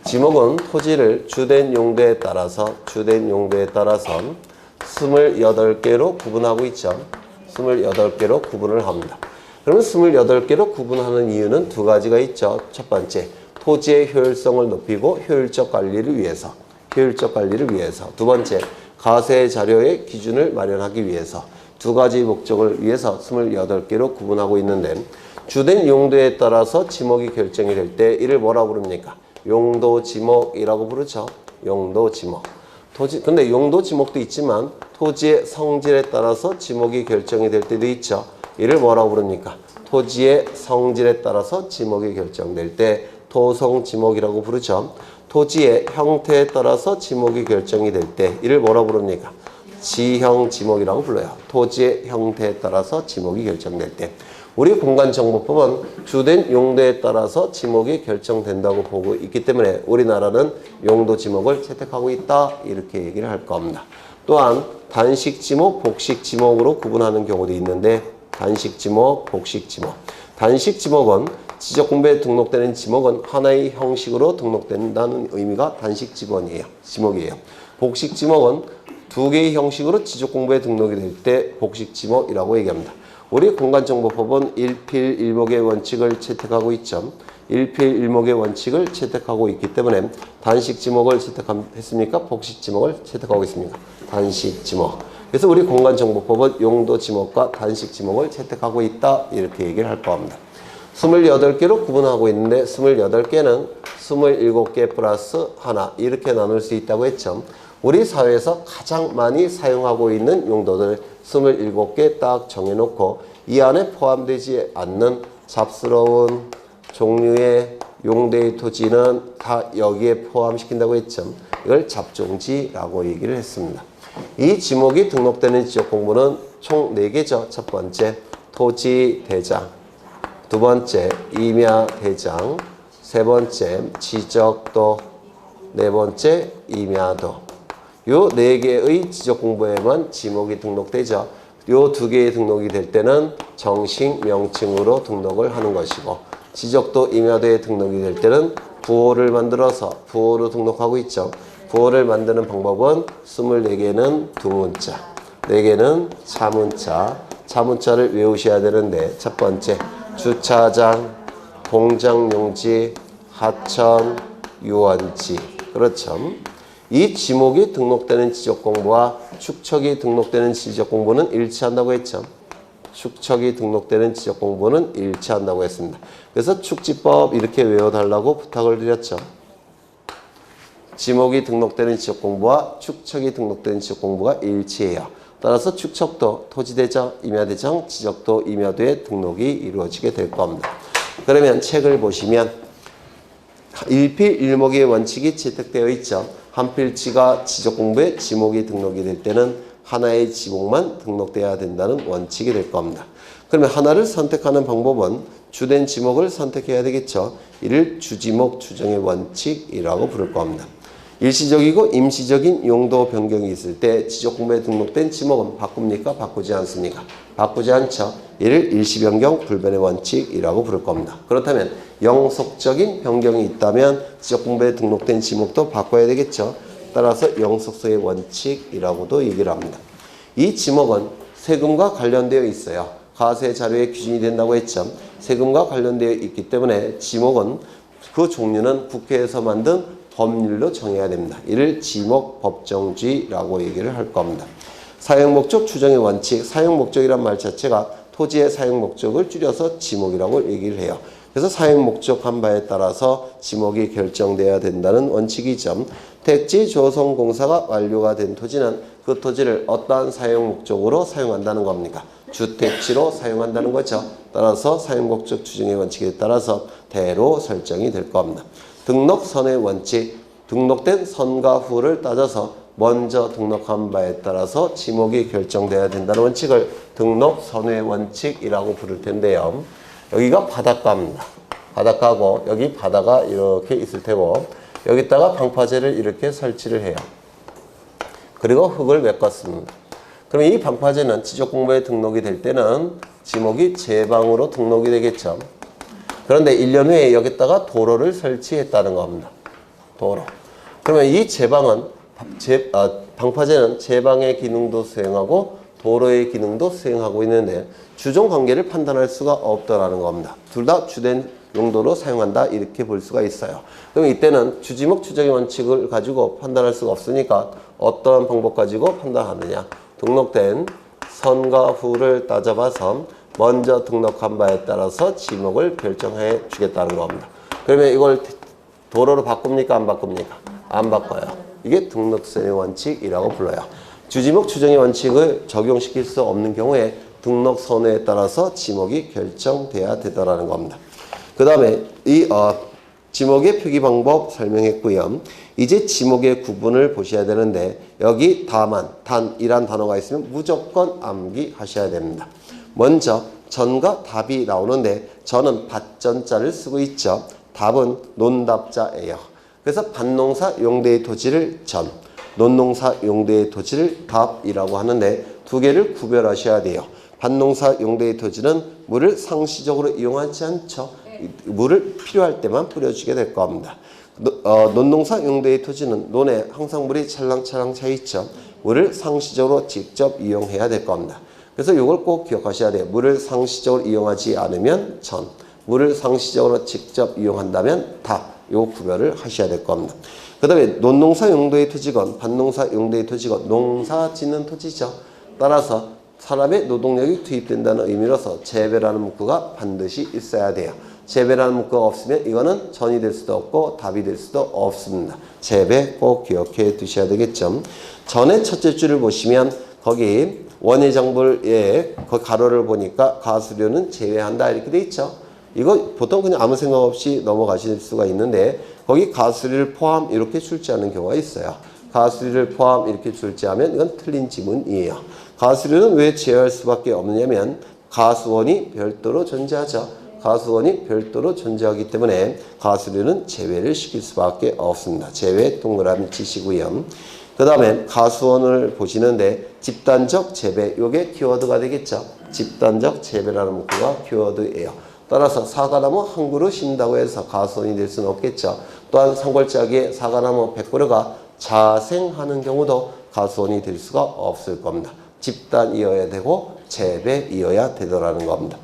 지목은 토지를 주된 용도에 따라서 28개로 구분하고 있죠. 28개로 구분을 합니다. 그러면 28개로 구분하는 이유는 두 가지가 있죠. 첫 번째, 토지의 효율성을 높이고 효율적 관리를 위해서. 두 번째, 가세 자료의 기준을 마련하기 위해서. 두 가지 목적을 위해서 28개로 구분하고 있는데, 주된 용도에 따라서 지목이 결정이 될 때 이를 뭐라고 부릅니까? 용도 지목이라고 부르죠. 용도 지목. 근데 용도 지목도 있지만 토지의 성질에 따라서 지목이 결정이 될 때도 있죠. 이를 뭐라고 부릅니까? 토지의 성질에 따라서 지목이 결정될 때 토성 지목이라고 부르죠. 토지의 형태에 따라서 지목이 결정이 될 때 이를 뭐라고 부릅니까? 지형 지목이라고 불러요. 토지의 형태에 따라서 지목이 결정될 때. 우리 공간정보법은 주된 용도에 따라서 지목이 결정된다고 보고 있기 때문에 우리나라는 용도 지목을 채택하고 있다, 이렇게 얘기를 할 겁니다. 또한 단식 지목, 복식 지목으로 구분하는 경우도 있는데, 단식 지목, 복식 지목. 단식 지목은 지적공부에 등록되는 지목은 하나의 형식으로 등록된다는 의미가 단식 지목이에요. 복식 지목은 두 개의 형식으로 지적공부에 등록이 될 때 복식 지목이라고 얘기합니다. 우리 공간정보법은 일필일목의 원칙을 채택하고 있죠. 일필일목의 원칙을 채택하고 있기 때문에 단식 지목을 채택했습니까? 복식 지목을 채택하고 있습니까? 단식 지목. 그래서 우리 공간정보법은 용도 지목과 단식 지목을 채택하고 있다, 이렇게 얘기를 할 겁니다. 28개로 구분하고 있는데 28개는 27개 플러스 하나 이렇게 나눌 수 있다고 했죠. 우리 사회에서 가장 많이 사용하고 있는 용도들 27개 딱 정해놓고 이 안에 포함되지 않는 잡스러운 종류의 용도의 토지는 다 여기에 포함시킨다고 했죠. 이걸 잡종지라고 얘기를 했습니다. 이 지목이 등록되는 지적공부는 총 4개죠. 첫 번째, 토지대장. 두 번째, 임야대장. 세 번째, 지적도. 네 번째, 임야도. 요 4개의 지적공부에만 지목이 등록되죠. 요 2개의 등록이 될 때는 정식 명칭으로 등록을 하는 것이고, 지적도, 임야도에 등록이 될 때는 부호를 만들어서 부호로 등록하고 있죠. 부호를 만드는 방법은 24개는 두문자, 4개는 차문자. 차문자를 외우셔야 되는데, 첫 번째, 주차장, 공장용지, 하천, 유원지. 그렇죠. 이 지목이 등록되는 지적공부와 축척이 등록되는 지적공부는 일치한다고 했죠. 축척이 등록되는 지적공부는 일치한다고 했습니다. 그래서 축지법 이렇게 외워달라고 부탁을 드렸죠. 지목이 등록되는 지적공부와 축척이 등록되는 지적공부가 일치해요. 따라서 축척도, 토지대장, 임야대장, 지적도, 임야도의 등록이 이루어지게 될 겁니다. 그러면 책을 보시면 일필일목의 원칙이 채택되어 있죠. 한 필지가 지적공부에 지목이 등록이 될 때는 하나의 지목만 등록되어야 된다는 원칙이 될 겁니다. 그러면 하나를 선택하는 방법은 주된 지목을 선택해야 되겠죠. 이를 주지목 추정의 원칙이라고 부를 겁니다. 일시적이고 임시적인 용도 변경이 있을 때 지적공부에 등록된 지목은 바꿉니까? 바꾸지 않습니까? 바꾸지 않죠. 이를 일시변경 불변의 원칙이라고 부를 겁니다. 그렇다면 영속적인 변경이 있다면 지적공부에 등록된 지목도 바꿔야 되겠죠. 따라서 영속성의 원칙이라고도 얘기를 합니다. 이 지목은 세금과 관련되어 있어요. 가세 자료의 기준이 된다고 했죠. 세금과 관련되어 있기 때문에 지목은 그 종류는 국회에서 만든 법률로 정해야 됩니다. 이를 지목법정주의라고 얘기를 할 겁니다. 사용목적 추정의 원칙, 사용목적이란 말 자체가 토지의 사용목적을 줄여서 지목이라고 얘기를 해요. 그래서 사용목적한 바에 따라서 지목이 결정돼야 된다는 원칙이죠. 택지 조성공사가 완료가 된 토지는 그 토지를 어떠한 사용목적으로 사용한다는 겁니까? 주택지로 사용한다는 거죠. 따라서 사용목적 추정의 원칙에 따라서 대로 설정이 될 겁니다. 등록선의 원칙, 등록된 선과 후를 따져서 먼저 등록한 바에 따라서 지목이 결정돼야 된다는 원칙을 등록선의 원칙이라고 부를 텐데요. 여기가 바닷가입니다. 바닷가고 여기 바다가 이렇게 있을 테고 여기다가 방파제를 이렇게 설치를 해요. 그리고 흙을 메꿨습니다. 그럼 이 방파제는 지적공부에 등록이 될 때는 지목이 제방으로 등록이 되겠죠. 그런데 1년 후에 여기다가 도로를 설치했다는 겁니다. 도로. 그러면 이 제방은 방파제는 제방의 기능도 수행하고 도로의 기능도 수행하고 있는데 주종 관계를 판단할 수가 없다라는 겁니다. 둘 다 주된 용도로 사용한다 이렇게 볼 수가 있어요. 그럼 이때는 주지목 추정의 원칙을 가지고 판단할 수가 없으니까 어떠한 방법 가지고 판단하느냐. 등록된 선과 후를 따져봐서 먼저 등록한 바에 따라서 지목을 결정해 주겠다는 겁니다. 그러면 이걸 도로로 바꿉니까? 안 바꿉니까? 안 바꿔요. 이게 등록선의 원칙이라고 불러요. 주지목 추정의 원칙을 적용시킬 수 없는 경우에 등록 선호에 따라서 지목이 결정돼야 되더라는 겁니다. 그 다음에 이 지목의 표기 방법 설명했고요. 이제 지목의 구분을 보셔야 되는데 여기 다만, 단이란 단어가 있으면 무조건 암기하셔야 됩니다. 먼저 전과 답이 나오는데 전은 밭전자를 쓰고 있죠. 답은 논답자예요. 그래서 밭농사 용도의 토지를 전, 논농사 용도의 토지를 답이라고 하는데 두 개를 구별하셔야 돼요. 밭농사 용도의 토지는 물을 상시적으로 이용하지 않죠. 물을 필요할 때만 뿌려주게 될 겁니다. 논농사 용도의 토지는 논에 항상 물이 찰랑찰랑 차 있죠. 물을 상시적으로 직접 이용해야 될 겁니다. 그래서 이걸 꼭 기억하셔야 돼요. 물을 상시적으로 이용하지 않으면 전, 물을 상시적으로 직접 이용한다면 답. 요 구별을 하셔야 될 겁니다. 그 다음에 논농사 용도의 토지건, 밭농사 용도의 토지건, 농사 짓는 토지죠. 따라서 사람의 노동력이 투입된다는 의미로서 재배라는 문구가 반드시 있어야 돼요. 재배라는 문구가 없으면 이거는 전이 될 수도 없고 답이 될 수도 없습니다. 재배 꼭 기억해 두셔야 되겠죠. 전의 첫째 줄을 보시면 거기 원예정불에 그 가로를 보니까 가수료는 제외한다 이렇게 돼 있죠. 이거 보통 그냥 아무 생각 없이 넘어가실 수가 있는데 거기 가수료를 포함 이렇게 출제하는 경우가 있어요. 가수리를 포함 이렇게 출제하면 이건 틀린 지문이에요. 가수리는 왜 제외할 수밖에 없느냐면 가수원이 별도로 존재하죠. 가수원이 별도로 존재하기 때문에 가수리는 제외를 시킬 수밖에 없습니다. 제외 동그라미 치시고요. 그 다음에 가수원을 보시는데 집단적 재배, 요게 키워드가 되겠죠. 집단적 재배라는 문구가 키워드예요. 따라서 사과나무 한 그루 심다고 해서 가수원이 될 수는 없겠죠. 또한 산골짜기에 사과나무 100그루가 자생하는 경우도 가수원이 될 수가 없을 겁니다. 집단이어야 되고 재배이어야 되더라는 겁니다.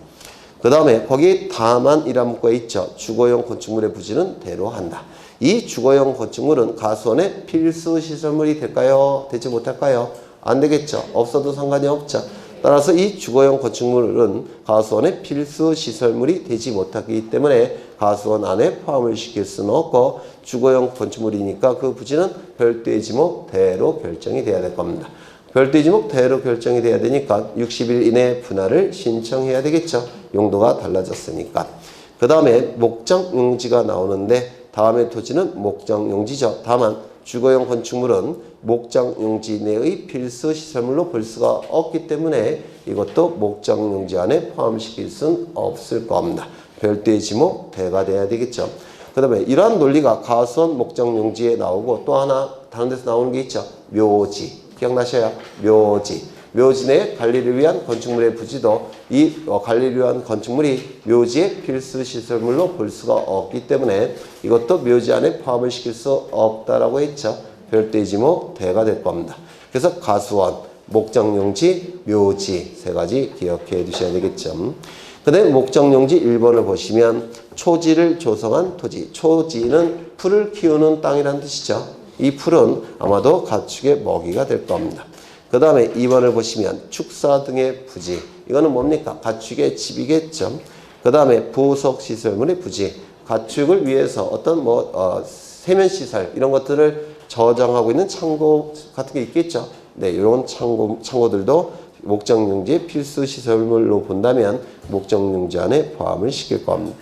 그 다음에 거기 다만이라는 문구가 있죠. 주거용 건축물의 부지는 대로 한다. 이 주거용 건축물은 가수원의 필수 시설물이 될까요? 되지 못할까요? 안 되겠죠. 없어도 상관이 없죠. 따라서 이 주거용 건축물은 가수원의 필수 시설물이 되지 못하기 때문에 가수원 안에 포함을 시킬 수는 없고 주거용 건축물이니까 그 부지는 별도의 지목 대로 결정이 돼야 될 겁니다. 별도의 지목 대로 결정이 돼야 되니까 60일 이내 분할을 신청해야 되겠죠. 용도가 달라졌으니까. 그 다음에 목적용지가 나오는데 다음의 토지는 목적용지죠. 다만 주거용 건축물은 목적용지 내의 필수 시설물로 볼 수가 없기 때문에 이것도 목적용지 안에 포함시킬 수는 없을 겁니다. 별도의 지목 대가 돼야 되겠죠. 그 다음에 이러한 논리가 가수원 목적용지에 나오고 또 하나 다른 데서 나오는 게 있죠. 묘지. 기억나셔요? 묘지. 묘지 내 관리를 위한 건축물의 부지도 이 관리를 위한 건축물이 묘지의 필수 시설물로 볼 수가 없기 때문에 이것도 묘지 안에 포함을 시킬 수 없다라고 했죠. 별도의 지목 대가 될 겁니다. 그래서 가수원, 목적용지, 묘지 세 가지 기억해 두셔야 되겠죠. 그 다음에 목적용지 1번을 보시면 초지를 조성한 토지. 초지는 풀을 키우는 땅이라는 뜻이죠. 이 풀은 아마도 가축의 먹이가 될 겁니다. 그 다음에 2번을 보시면 축사 등의 부지. 이거는 뭡니까? 가축의 집이겠죠. 그 다음에 부속시설물의 부지. 가축을 위해서 어떤 세면시설 이런 것들을 저장하고 있는 창고 같은 게 있겠죠. 네, 이런 창고들도 목적용지의 필수 시설물로 본다면 목적용지 안에 포함을 시킬 겁니다.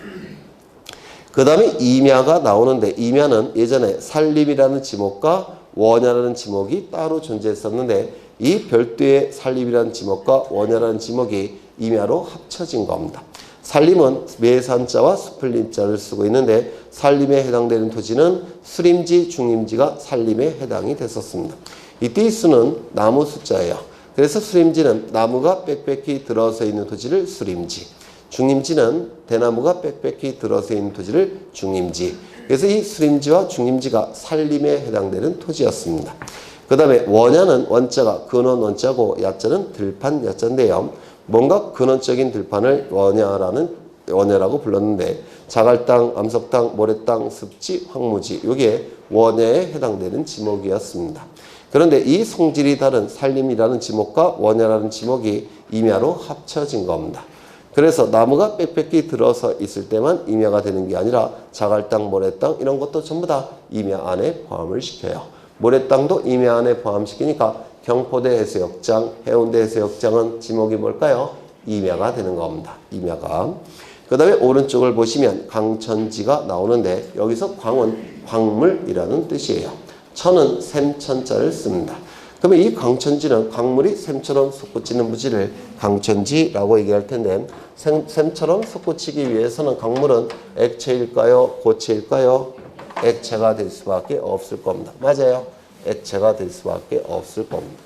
그 다음에 임야가 나오는데 임야는 예전에 산림이라는 지목과 원야라는 지목이 따로 존재했었는데 이 별도의 산림이라는 지목과 원야라는 지목이 임야로 합쳐진 겁니다. 산림은 매산자와 수풀림자를 쓰고 있는데 산림에 해당되는 토지는 수림지, 중림지가 산림에 해당이 됐었습니다. 이때 이 수는 나무 숫자예요. 그래서 수림지는 나무가 빽빽히 들어서 있는 토지를 수림지, 중림지는 대나무가 빽빽히 들어서 있는 토지를 중림지. 그래서 이 수림지와 중림지가 산림에 해당되는 토지였습니다. 그 다음에 원야는 원자가 근원 원자고 야자는 들판 야자인데요. 뭔가 근원적인 들판을 원야라고 불렀는데 자갈땅, 암석땅, 모래땅, 습지, 황무지 이게 원야에 해당되는 지목이었습니다. 그런데 이 성질이 다른 산림이라는 지목과 원야라는 지목이 임야로 합쳐진 겁니다. 그래서 나무가 빽빽히 들어서 있을 때만 임야가 되는 게 아니라 자갈땅, 모래땅 이런 것도 전부 다 임야 안에 포함을 시켜요. 모래땅도 임야 안에 포함시키니까 경포대 해수욕장, 해운대 해수욕장은 지목이 뭘까요? 임야가 되는 겁니다. 임야가. 그 다음에 오른쪽을 보시면 강천지가 나오는데 여기서 광은 광물이라는 뜻이에요. 천은 샘천자를 씁니다. 그러면 이 강천지는 광물이 샘처럼 솟구치는 부지를 강천지라고 얘기할 텐데 샘처럼 솟구치기 위해서는 광물은 액체일까요? 고체일까요? 액체가 될 수밖에 없을 겁니다. 맞아요. 액체가 될 수밖에 없을 겁니다.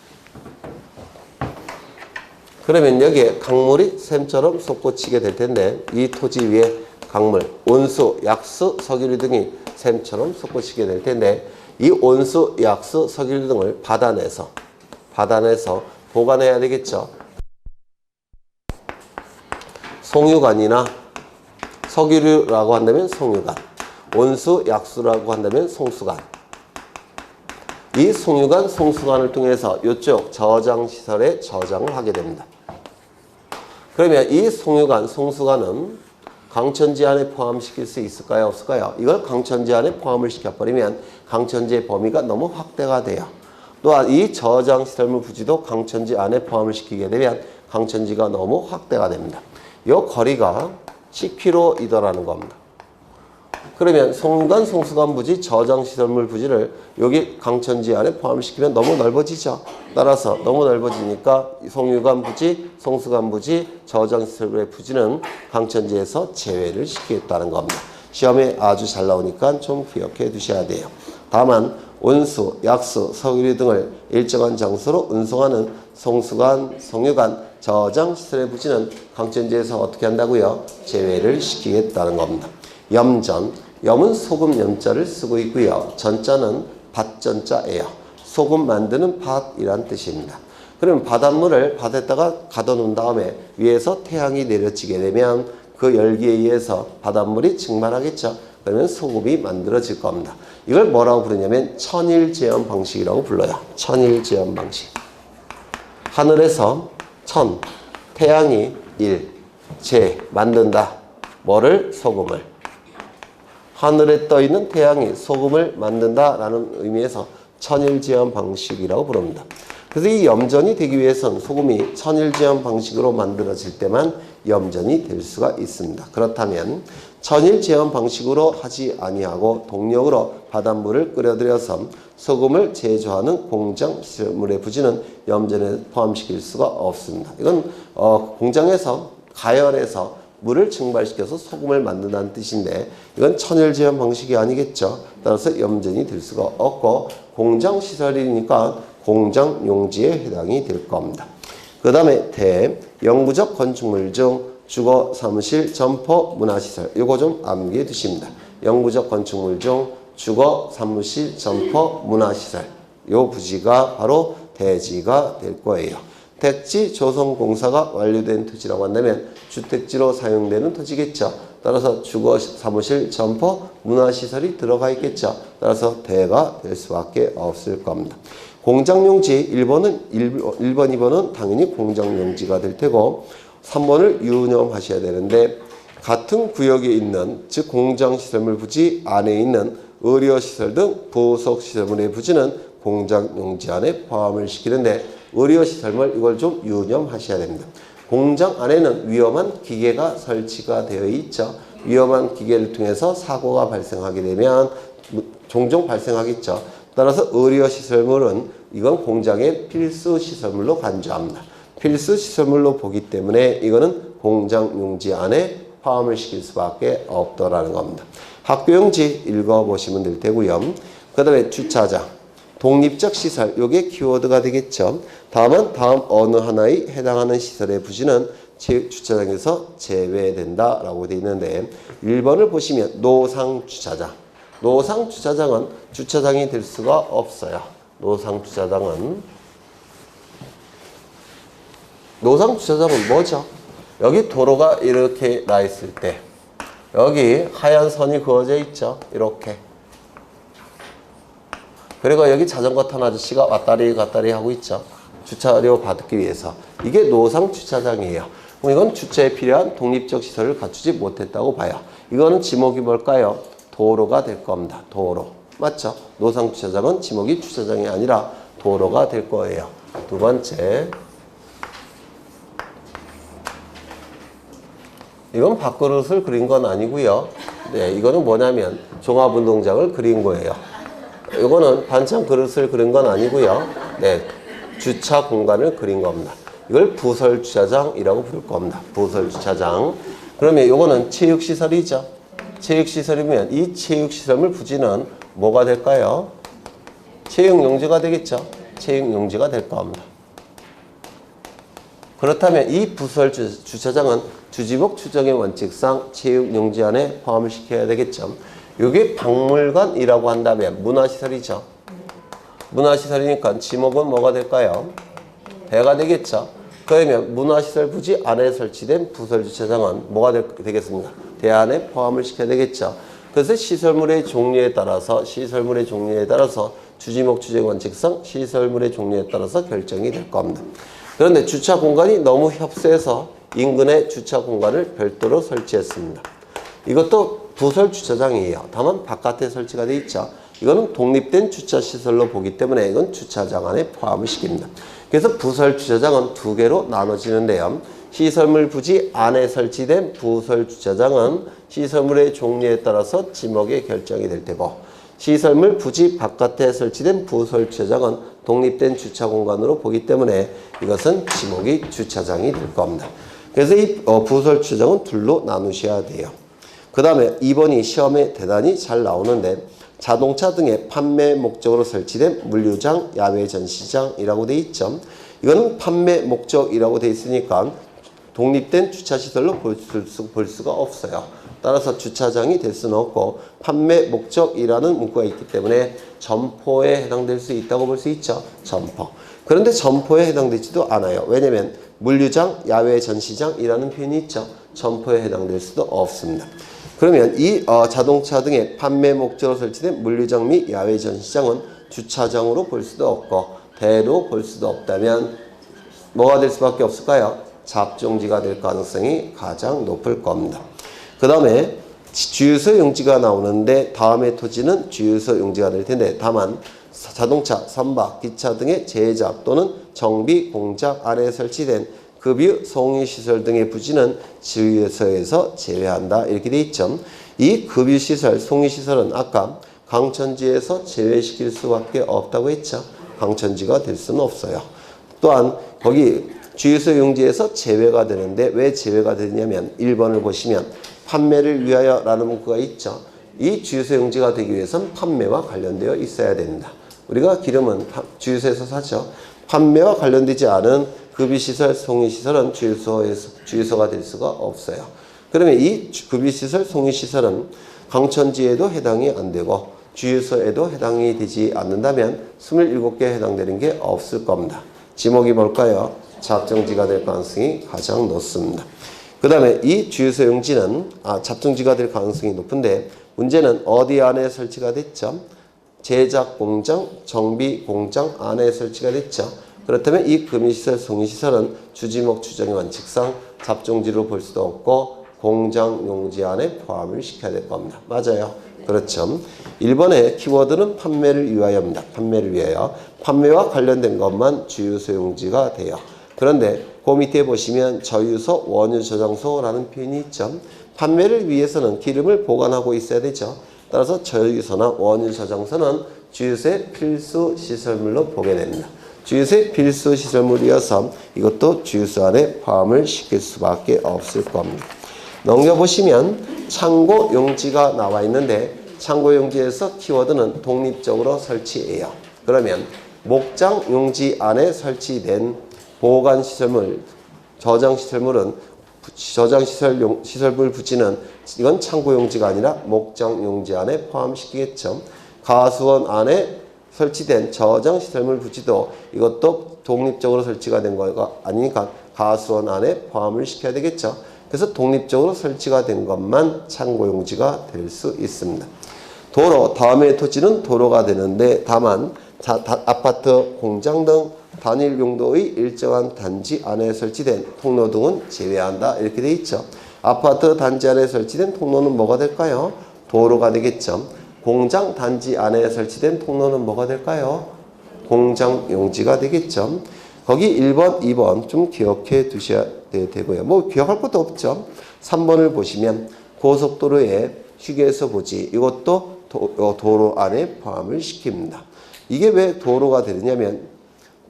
그러면 여기에 강물이 샘처럼 솟구치게 될 텐데 이 토지 위에 강물, 온수, 약수, 석유류 등이 샘처럼 솟구치게 될 텐데 이 온수, 약수, 석유류 등을 받아내서 보관해야 되겠죠. 송유관이나 석유류라고 한다면 송유관, 온수, 약수라고 한다면 송수관. 이 송유관, 송수관을 통해서 이쪽 저장시설에 저장을 하게 됩니다. 그러면 이 송유관, 송수관은 강천지 안에 포함시킬 수 있을까요? 없을까요? 이걸 강천지 안에 포함을 시켜버리면 강천지의 범위가 너무 확대가 돼요. 또한 이 저장시설물 부지도 강천지 안에 포함을 시키게 되면 강천지가 너무 확대가 됩니다. 이 거리가 10km이더라는 겁니다. 그러면 송유관, 송수관 부지, 저장시설물 부지를 여기 강천지 안에 포함시키면 너무 넓어지죠. 따라서 너무 넓어지니까 송유관 부지, 송수관 부지, 저장시설물의 부지는 강천지에서 제외를 시키겠다는 겁니다. 시험에 아주 잘 나오니까 좀 기억해 두셔야 돼요. 다만 온수, 약수, 석유류 등을 일정한 장소로 운송하는 송수관, 송유관, 저장시설의 부지는 강천지에서 어떻게 한다고요? 제외를 시키겠다는 겁니다. 염전, 염은 소금 염자를 쓰고 있고요. 전자는 밭전자예요. 소금 만드는 밭이란 뜻입니다. 그러면 바닷물을 밭에다가 가둬놓은 다음에 위에서 태양이 내려지게 되면 그 열기에 의해서 바닷물이 증발하겠죠. 그러면 소금이 만들어질 겁니다. 이걸 뭐라고 부르냐면 천일제염 방식이라고 불러요. 천일제염 방식. 하늘에서 천, 태양이 일, 제, 만든다. 뭐를? 소금을. 하늘에 떠있는 태양이 소금을 만든다라는 의미에서 천일제염 방식이라고 부릅니다. 그래서 이 염전이 되기 위해서는 소금이 천일제염 방식으로 만들어질 때만 염전이 될 수가 있습니다. 그렇다면 천일제염 방식으로 하지 아니하고 동력으로 바닷물을 끓여들여서 소금을 제조하는 공장 시설물의 부지는 염전에 포함시킬 수가 없습니다. 이건 공장에서 가열해서 물을 증발시켜서 소금을 만든다는 뜻인데 이건 천일제염 방식이 아니겠죠. 따라서 염전이 될 수가 없고 공장 시설이니까 공장 용지에 해당이 될 겁니다. 그 다음에 대, 영구적 건축물 중 주거, 사무실, 점포, 문화시설 이거 좀 암기해 두십니다. 영구적 건축물 중 주거, 사무실, 점포, 문화시설 요 부지가 바로 대지가 될 거예요. 택지 조성공사가 완료된 토지라고 한다면 주택지로 사용되는 토지겠죠. 따라서 주거, 사무실, 점포, 문화시설이 들어가 있겠죠. 따라서 대가 될 수밖에 없을 겁니다. 공장용지 1번, 2번은 당연히 공장용지가 될 테고 3번을 유념하셔야 되는데 같은 구역에 있는 즉 공장시설물 부지 안에 있는 의료시설 등 부속시설물의 부지는 공장용지 안에 포함을 시키는데 의료시설물 이걸 좀 유념하셔야 됩니다. 공장 안에는 위험한 기계가 설치가 되어 있죠. 위험한 기계를 통해서 사고가 발생하게 되면 종종 발생하겠죠. 따라서 의료시설물은 이건 공장의 필수시설물로 간주합니다. 필수시설물로 보기 때문에 이거는 공장용지 안에 포함을 시킬 수밖에 없더라는 겁니다. 학교용지 읽어보시면 될 테고요. 그 다음에 주차장, 독립적 시설, 요게 키워드가 되겠죠. 다음은 다음 어느 하나에 해당하는 시설의 부지는 주차장에서 제외된다라고 되어 있는데 1번을 보시면 노상주차장. 노상주차장은 주차장이 될 수가 없어요. 노상주차장은 뭐죠? 여기 도로가 이렇게 나 있을 때 여기 하얀 선이 그어져 있죠. 이렇게. 그리고 여기 자전거 탄 아저씨가 왔다리 갔다리 하고 있죠. 주차료 받기 위해서. 이게 노상 주차장이에요. 그럼 이건 주차에 필요한 독립적 시설을 갖추지 못했다고 봐요. 이거는 지목이 뭘까요? 도로가 될 겁니다. 도로. 맞죠? 노상 주차장은 지목이 주차장이 아니라 도로가 될 거예요. 두 번째. 이건 밥그릇을 그린 건 아니고요. 네, 이거는 뭐냐면 종합운동장을 그린 거예요. 이거는 반찬 그릇을 그린 건 아니고요. 네, 주차 공간을 그린 겁니다. 이걸 부설주차장이라고 부를 겁니다. 부설주차장. 그러면 이거는 체육시설이죠. 체육시설이면 이 체육시설물 부지는 뭐가 될까요? 체육용지가 되겠죠. 체육용지가 될 겁니다. 그렇다면 이 부설주차장은 주지목 추정의 원칙상 체육용지 안에 포함을 시켜야 되겠죠. 이게 박물관이라고 한다면 문화시설이죠. 문화시설이니까 지목은 뭐가 될까요? 배가 되겠죠. 그러면 문화시설 부지 안에 설치된 부설주차장은 뭐가 되겠습니까? 대 안에 포함을 시켜야 되겠죠. 그래서 시설물의 종류에 따라서 주지목 추정 원칙상 시설물의 종류에 따라서 결정이 될 겁니다. 그런데 주차 공간이 너무 협소해서 인근에 주차 공간을 별도로 설치했습니다. 이것도 부설 주차장이에요. 다만 바깥에 설치가 되어 있죠. 이거는 독립된 주차 시설로 보기 때문에 이건 주차장 안에 포함을 시킵니다. 그래서 부설 주차장은 두 개로 나눠지는데요. 시설물 부지 안에 설치된 부설 주차장은 시설물의 종류에 따라서 지목이 결정이 될 테고, 시설물 부지 바깥에 설치된 부설 주차장은 독립된 주차 공간으로 보기 때문에 이것은 지목이 주차장이 될 겁니다. 그래서 이 부설 주차장은 둘로 나누셔야 돼요. 그 다음에 2번이 시험에 대단히 잘 나오는데, 자동차 등의 판매 목적으로 설치된 물류장, 야외 전시장이라고 돼 있죠. 이거는 판매 목적이라고 돼 있으니까 독립된 주차시설로 볼 수가 없어요. 따라서 주차장이 될 수는 없고 판매 목적이라는 문구가 있기 때문에 점포에 해당될 수 있다고 볼 수 있죠. 점포. 그런데 점포에 해당되지도 않아요. 왜냐하면 물류장, 야외 전시장이라는 표현이 있죠. 점포에 해당될 수도 없습니다. 그러면 이 자동차 등의 판매 목적으로 설치된 물류장 및 야외 전시장은 주차장으로 볼 수도 없고 대로 볼 수도 없다면 뭐가 될 수밖에 없을까요? 잡종지가 될 가능성이 가장 높을 겁니다. 그 다음에 주유소 용지가 나오는데 다음의 토지는 주유소 용지가 될 텐데, 다만 자동차, 선박, 기차 등의 제작 또는 정비 공장 안에 설치된 급유, 송유시설 등의 부지는 주유소에서 제외한다. 이렇게 돼 있죠. 이 급유시설, 송유시설은 아까 강천지에서 제외시킬 수밖에 없다고 했죠. 강천지가 될 수는 없어요. 또한 거기 주유소 용지에서 제외가 되는데 왜 제외가 되냐면 1번을 보시면 판매를 위하여 라는 문구가 있죠. 이 주유소 용지가 되기 위해서는 판매와 관련되어 있어야 됩니다. 우리가 기름은 주유소에서 사죠. 판매와 관련되지 않은 급유시설, 송유시설은 주유소가 될 수가 없어요. 그러면 이 급유시설, 송유시설은 강천지에도 해당이 안 되고 주유소에도 해당이 되지 않는다면 27개에 해당되는 게 없을 겁니다. 지목이 뭘까요? 잡종지가 될 가능성이 가장 높습니다. 그 다음에 이 주유소 용지는 잡종지가 될 가능성이 높은데 문제는 어디 안에 설치가 됐죠? 제작 공장, 정비 공장 안에 설치가 됐죠. 그렇다면 이 금유시설, 송유시설은 주지목 추정의 원칙상 잡종지로 볼 수도 없고 공장 용지 안에 포함을 시켜야 될 겁니다. 맞아요. 그렇죠. 1번의 키워드는 판매를 위하여입니다. 판매를 위하여. 판매와 관련된 것만 주유소 용지가 돼요. 그런데 그 밑에 보시면 저유소, 원유 저장소라는 표현이 있죠. 판매를 위해서는 기름을 보관하고 있어야 되죠. 따라서 저유소나 원유 저장소는 주유소의 필수 시설물로 보게 됩니다. 주유소의 필수 시설물이어서 이것도 주유소 안에 포함을 시킬 수밖에 없을 겁니다. 넘겨보시면 창고 용지가 나와 있는데 창고 용지에서 키워드는 독립적으로 설치해요. 그러면 목장 용지 안에 설치된 보관 시설물, 저장 시설물은 저장 시설물 부지는 이건 창고 용지가 아니라 목장 용지 안에 포함시키겠죠. 가수원 안에 설치된 저장 시설물 부지도 이것도 독립적으로 설치가 된 거가 아니니까 가수원 안에 포함을 시켜야 되겠죠. 그래서 독립적으로 설치가 된 것만 창고 용지가 될 수 있습니다. 도로, 다음의 토지는 도로가 되는데 다만 아파트, 공장 등 단일 용도의 일정한 단지 안에 설치된 통로 등은 제외한다. 이렇게 돼 있죠. 아파트 단지 안에 설치된 통로는 뭐가 될까요? 도로가 되겠죠. 공장 단지 안에 설치된 통로는 뭐가 될까요? 공장 용지가 되겠죠. 거기 1번, 2번 좀 기억해 두셔야 되고요. 뭐 기억할 것도 없죠. 3번을 보시면 고속도로의 휴게소 부지, 이것도 도로 안에 포함을 시킵니다. 이게 왜 도로가 되느냐면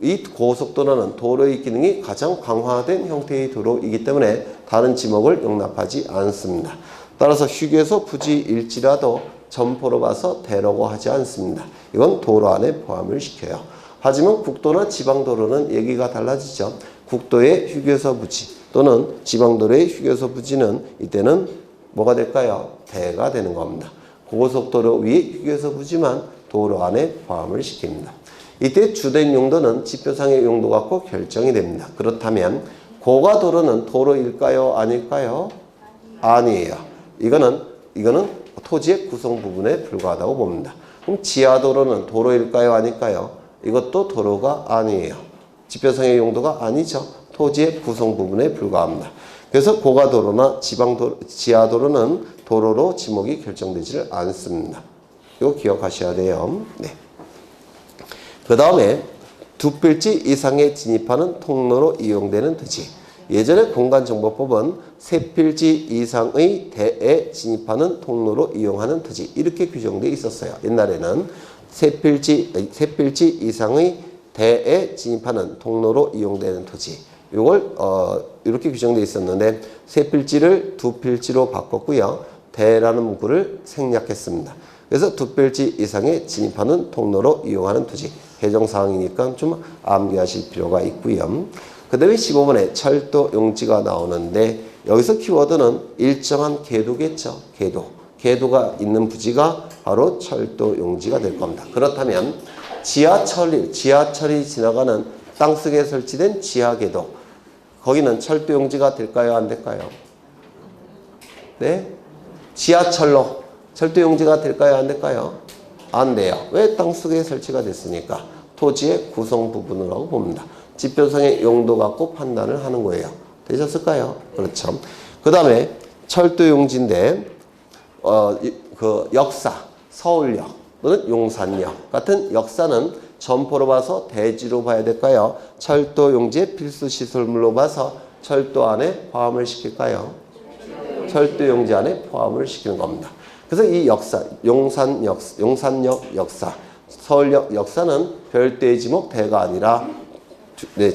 이 고속도로는 도로의 기능이 가장 강화된 형태의 도로이기 때문에 다른 지목을 용납하지 않습니다. 따라서 휴게소 부지일지라도 점포로 봐서 대로고 하지 않습니다. 이건 도로 안에 포함을 시켜요. 하지만 국도나 지방도로는 얘기가 달라지죠. 국도의 휴게소 부지 또는 지방도로의 휴게소 부지는 이때는 뭐가 될까요? 대가 되는 겁니다. 고속도로 위 휴게소 부지만 도로 안에 포함을 시킵니다. 이때 주된 용도는 지표상의 용도 갖고 결정이 됩니다. 그렇다면 고가도로는 도로일까요? 아닐까요? 아니에요. 이거는 토지의 구성 부분에 불과하다고 봅니다. 그럼 지하도로는 도로일까요? 아닐까요? 이것도 도로가 아니에요. 지표상의 용도가 아니죠. 토지의 구성 부분에 불과합니다. 그래서 고가도로나 지하도로는 도로로 지목이 결정되지를 않습니다. 이거 기억하셔야 돼요. 네. 그 다음에 두 필지 이상에 진입하는 통로로 이용되는 토지. 예전에 공간정보법은 세 필지 이상의 대에 진입하는 통로로 이용하는 토지 이렇게 규정되어 있었어요. 옛날에는 세 필지 이상의 대에 진입하는 통로로 이용되는 토지 이걸 이렇게 규정되어 있었는데 세 필지를 두 필지로 바꿨고요. 대라는 문구를 생략했습니다. 그래서 두 필지 이상에 진입하는 통로로 이용하는 토지 개정사항이니까 좀 암기하실 필요가 있고요. 그 다음에 15번에 철도 용지가 나오는데 여기서 키워드는 일정한 궤도겠죠. 궤도가 있는 부지가 바로 철도 용지가 될 겁니다. 그렇다면 지하철이 지나가는 땅속에 설치된 지하궤도 거기는 철도 용지가 될까요? 안 될까요? 네? 지하철로 철도 용지가 될까요? 안 될까요? 안 돼요. 왜? 땅속에 설치가 됐으니까 토지의 구성 부분이라고 봅니다. 지표상의 용도 갖고 판단을 하는 거예요. 되셨을까요? 그렇죠. 그 다음에 철도 용지인데 그 역사, 서울역 또는 용산역 같은 역사는 점포로 봐서 대지로 봐야 될까요? 철도 용지의 필수 시설물로 봐서 철도 안에 포함을 시킬까요? 철도 용지 안에 포함을 시키는 겁니다. 그래서 이 역사, 용산역 역사, 서울역 역사는 별도의 지목 대가 아니라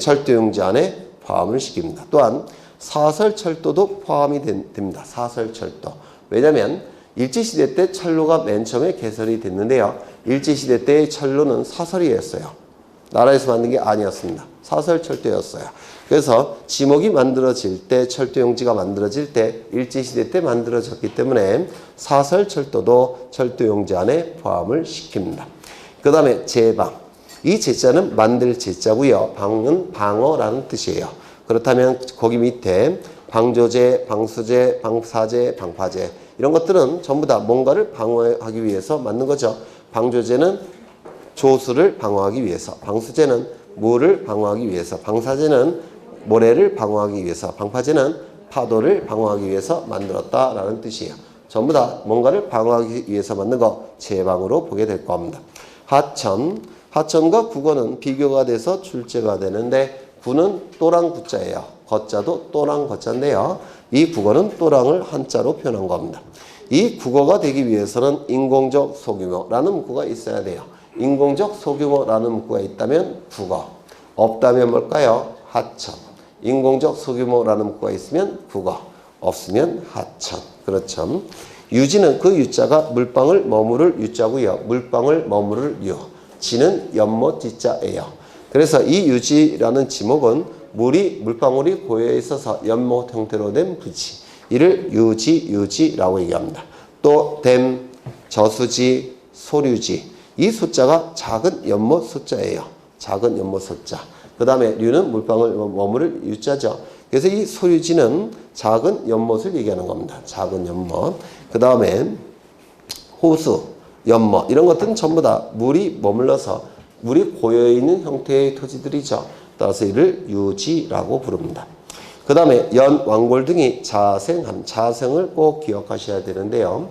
철도 용지 안에 포함을 시킵니다. 또한 사설철도도 포함이 됩니다. 사설철도. 왜냐하면 일제시대 때 철로가 맨 처음에 개설이 됐는데요. 일제시대 때의 철로는 사설이었어요. 나라에서 만든 게 아니었습니다. 사설철도였어요. 그래서 지목이 만들어질 때 철도용지가 만들어질 때 일제시대 때 만들어졌기 때문에 사설철도도 철도용지 안에 포함을 시킵니다. 그 다음에 제방. 이 제자는 만들 제자고요. 방은 방어라는 뜻이에요. 그렇다면 거기 밑에 방조제, 방수제, 방사제, 방파제 이런 것들은 전부 다 뭔가를 방어하기 위해서 만든 거죠. 방조제는 조수를 방어하기 위해서, 방수제는 물을 방어하기 위해서, 방사제는 모래를 방어하기 위해서, 방파제는 파도를 방어하기 위해서 만들었다라는 뜻이에요. 전부 다 뭔가를 방어하기 위해서 만든 거 제방으로 보게 될 겁니다. 하천과 국어는 비교가 돼서 출제가 되는데 구는 또랑 구자예요. 거자도 또랑 거자인데요. 이 국어는 또랑을 한자로 표현한 겁니다. 이 국어가 되기 위해서는 인공적 소규모라는 문구가 있어야 돼요. 인공적 소규모라는 문구가 있다면 국어, 없다면 뭘까요? 하천. 인공적 소규모라는 문구가 있으면 국어, 없으면 하천. 그렇죠. 유지는 그 유자가 물방울 머무를 유자고요. 물방울 머무를 유. 지는 연못 지자예요. 그래서 이 유지라는 지목은 물방울이 고여 있어서 연못 형태로 된 부지. 이를 유지라고 얘기합니다. 또 댐, 저수지, 소류지. 이 숫자가 작은 연못 숫자예요. 작은 연못 숫자. 그 다음에 류는 물방울 머무를 유자죠. 그래서 이 소류지는 작은 연못을 얘기하는 겁니다. 작은 연못. 그 다음에 호수, 연못 이런 것들은 전부 다 물이 머물러서 물이 고여있는 형태의 토지들이죠. 따라서 이를 유지라고 부릅니다. 그 다음에 연, 왕골 등이 자생함, 자생을 꼭 기억하셔야 되는데요.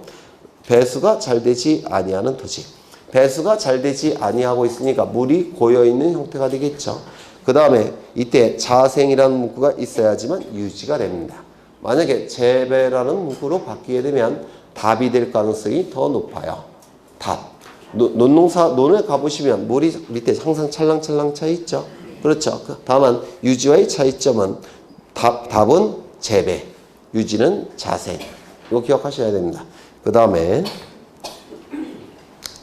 배수가 잘 되지 아니하는 토지. 배수가 잘 되지 아니하고 있으니까 물이 고여있는 형태가 되겠죠. 그 다음에 이때 자생이라는 문구가 있어야지만 유지가 됩니다. 만약에 재배라는 문구로 바뀌게 되면 답이 될 가능성이 더 높아요. 답. 논에 가보시면 물이 밑에 항상 찰랑찰랑 차 있죠. 그렇죠. 다만 유지와의 차이점은 답은 재배, 유지는 자생. 이거 기억하셔야 됩니다. 그 다음에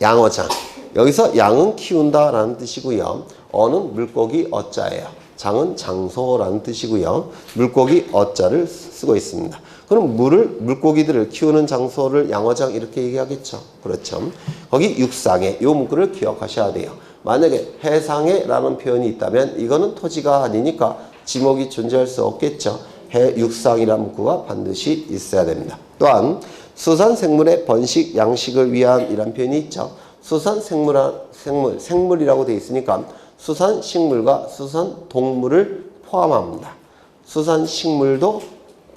양어장. 여기서 양은 키운다라는 뜻이고요. 어는 물고기 어자예요. 장은 장소라는 뜻이고요. 물고기 어자를 쓰고 있습니다. 그럼 물고기들을 키우는 장소를 양어장 이렇게 얘기하겠죠. 그렇죠. 거기 육상에 이 문구를 기억하셔야 돼요. 만약에 해상에라는 표현이 있다면 이거는 토지가 아니니까 지목이 존재할 수 없겠죠. 육상이라는 문구가 반드시 있어야 됩니다. 또한 수산생물의 번식, 양식을 위한 이란 표현이 있죠. 생물이라고 되어 있으니까 수산식물과 수산동물을 포함합니다. 수산식물도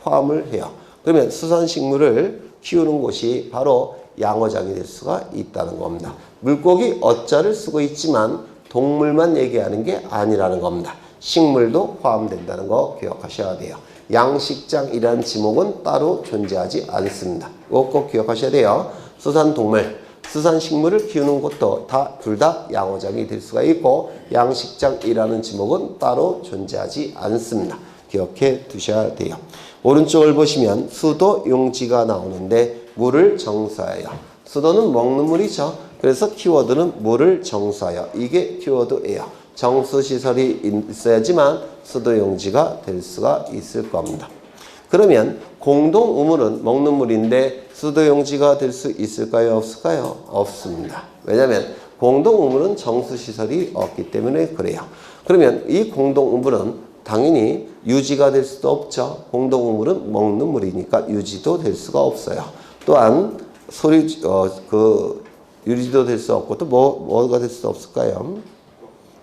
포함을 해요. 그러면 수산식물을 키우는 곳이 바로 양어장이 될 수가 있다는 겁니다. 물고기 어자를 쓰고 있지만 동물만 얘기하는 게 아니라는 겁니다. 식물도 포함된다는 거 기억하셔야 돼요. 양식장이라는 지목은 따로 존재하지 않습니다. 이거 꼭 기억하셔야 돼요. 수산동물, 수산식물을 키우는 곳도 둘 다 양어장이 될 수가 있고 양식장이라는 지목은 따로 존재하지 않습니다. 기억해 두셔야 돼요. 오른쪽을 보시면 수도 용지가 나오는데 물을 정수하여. 수도는 먹는 물이죠. 그래서 키워드는 물을 정수하여. 이게 키워드예요. 정수시설이 있어야지만 수도 용지가 될 수가 있을 겁니다. 그러면 공동우물은 먹는 물인데 수도 용지가 될 수 있을까요? 없을까요? 없습니다. 왜냐하면 공동우물은 정수시설이 없기 때문에 그래요. 그러면 이 공동우물은 당연히 유지가 될 수도 없죠. 공동우물은 먹는 물이니까 유지도 될 수가 없어요. 또한 유지도 될 수 없고 또 뭐가 될 수도 없을까요?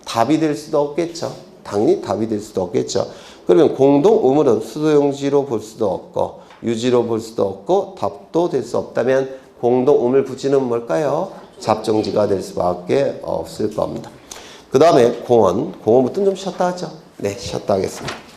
답이 될 수도 없겠죠. 당연히 답이 될 수도 없겠죠. 그러면 공동우물은 수도용지로 볼 수도 없고 유지로 볼 수도 없고 답도 될 수 없다면 공동우물 부지는 뭘까요? 잡종지가 될 수밖에 없을 겁니다. 그 다음에 공원부터 좀 쉬었다 하죠. 네, 쉬었다 하겠습니다.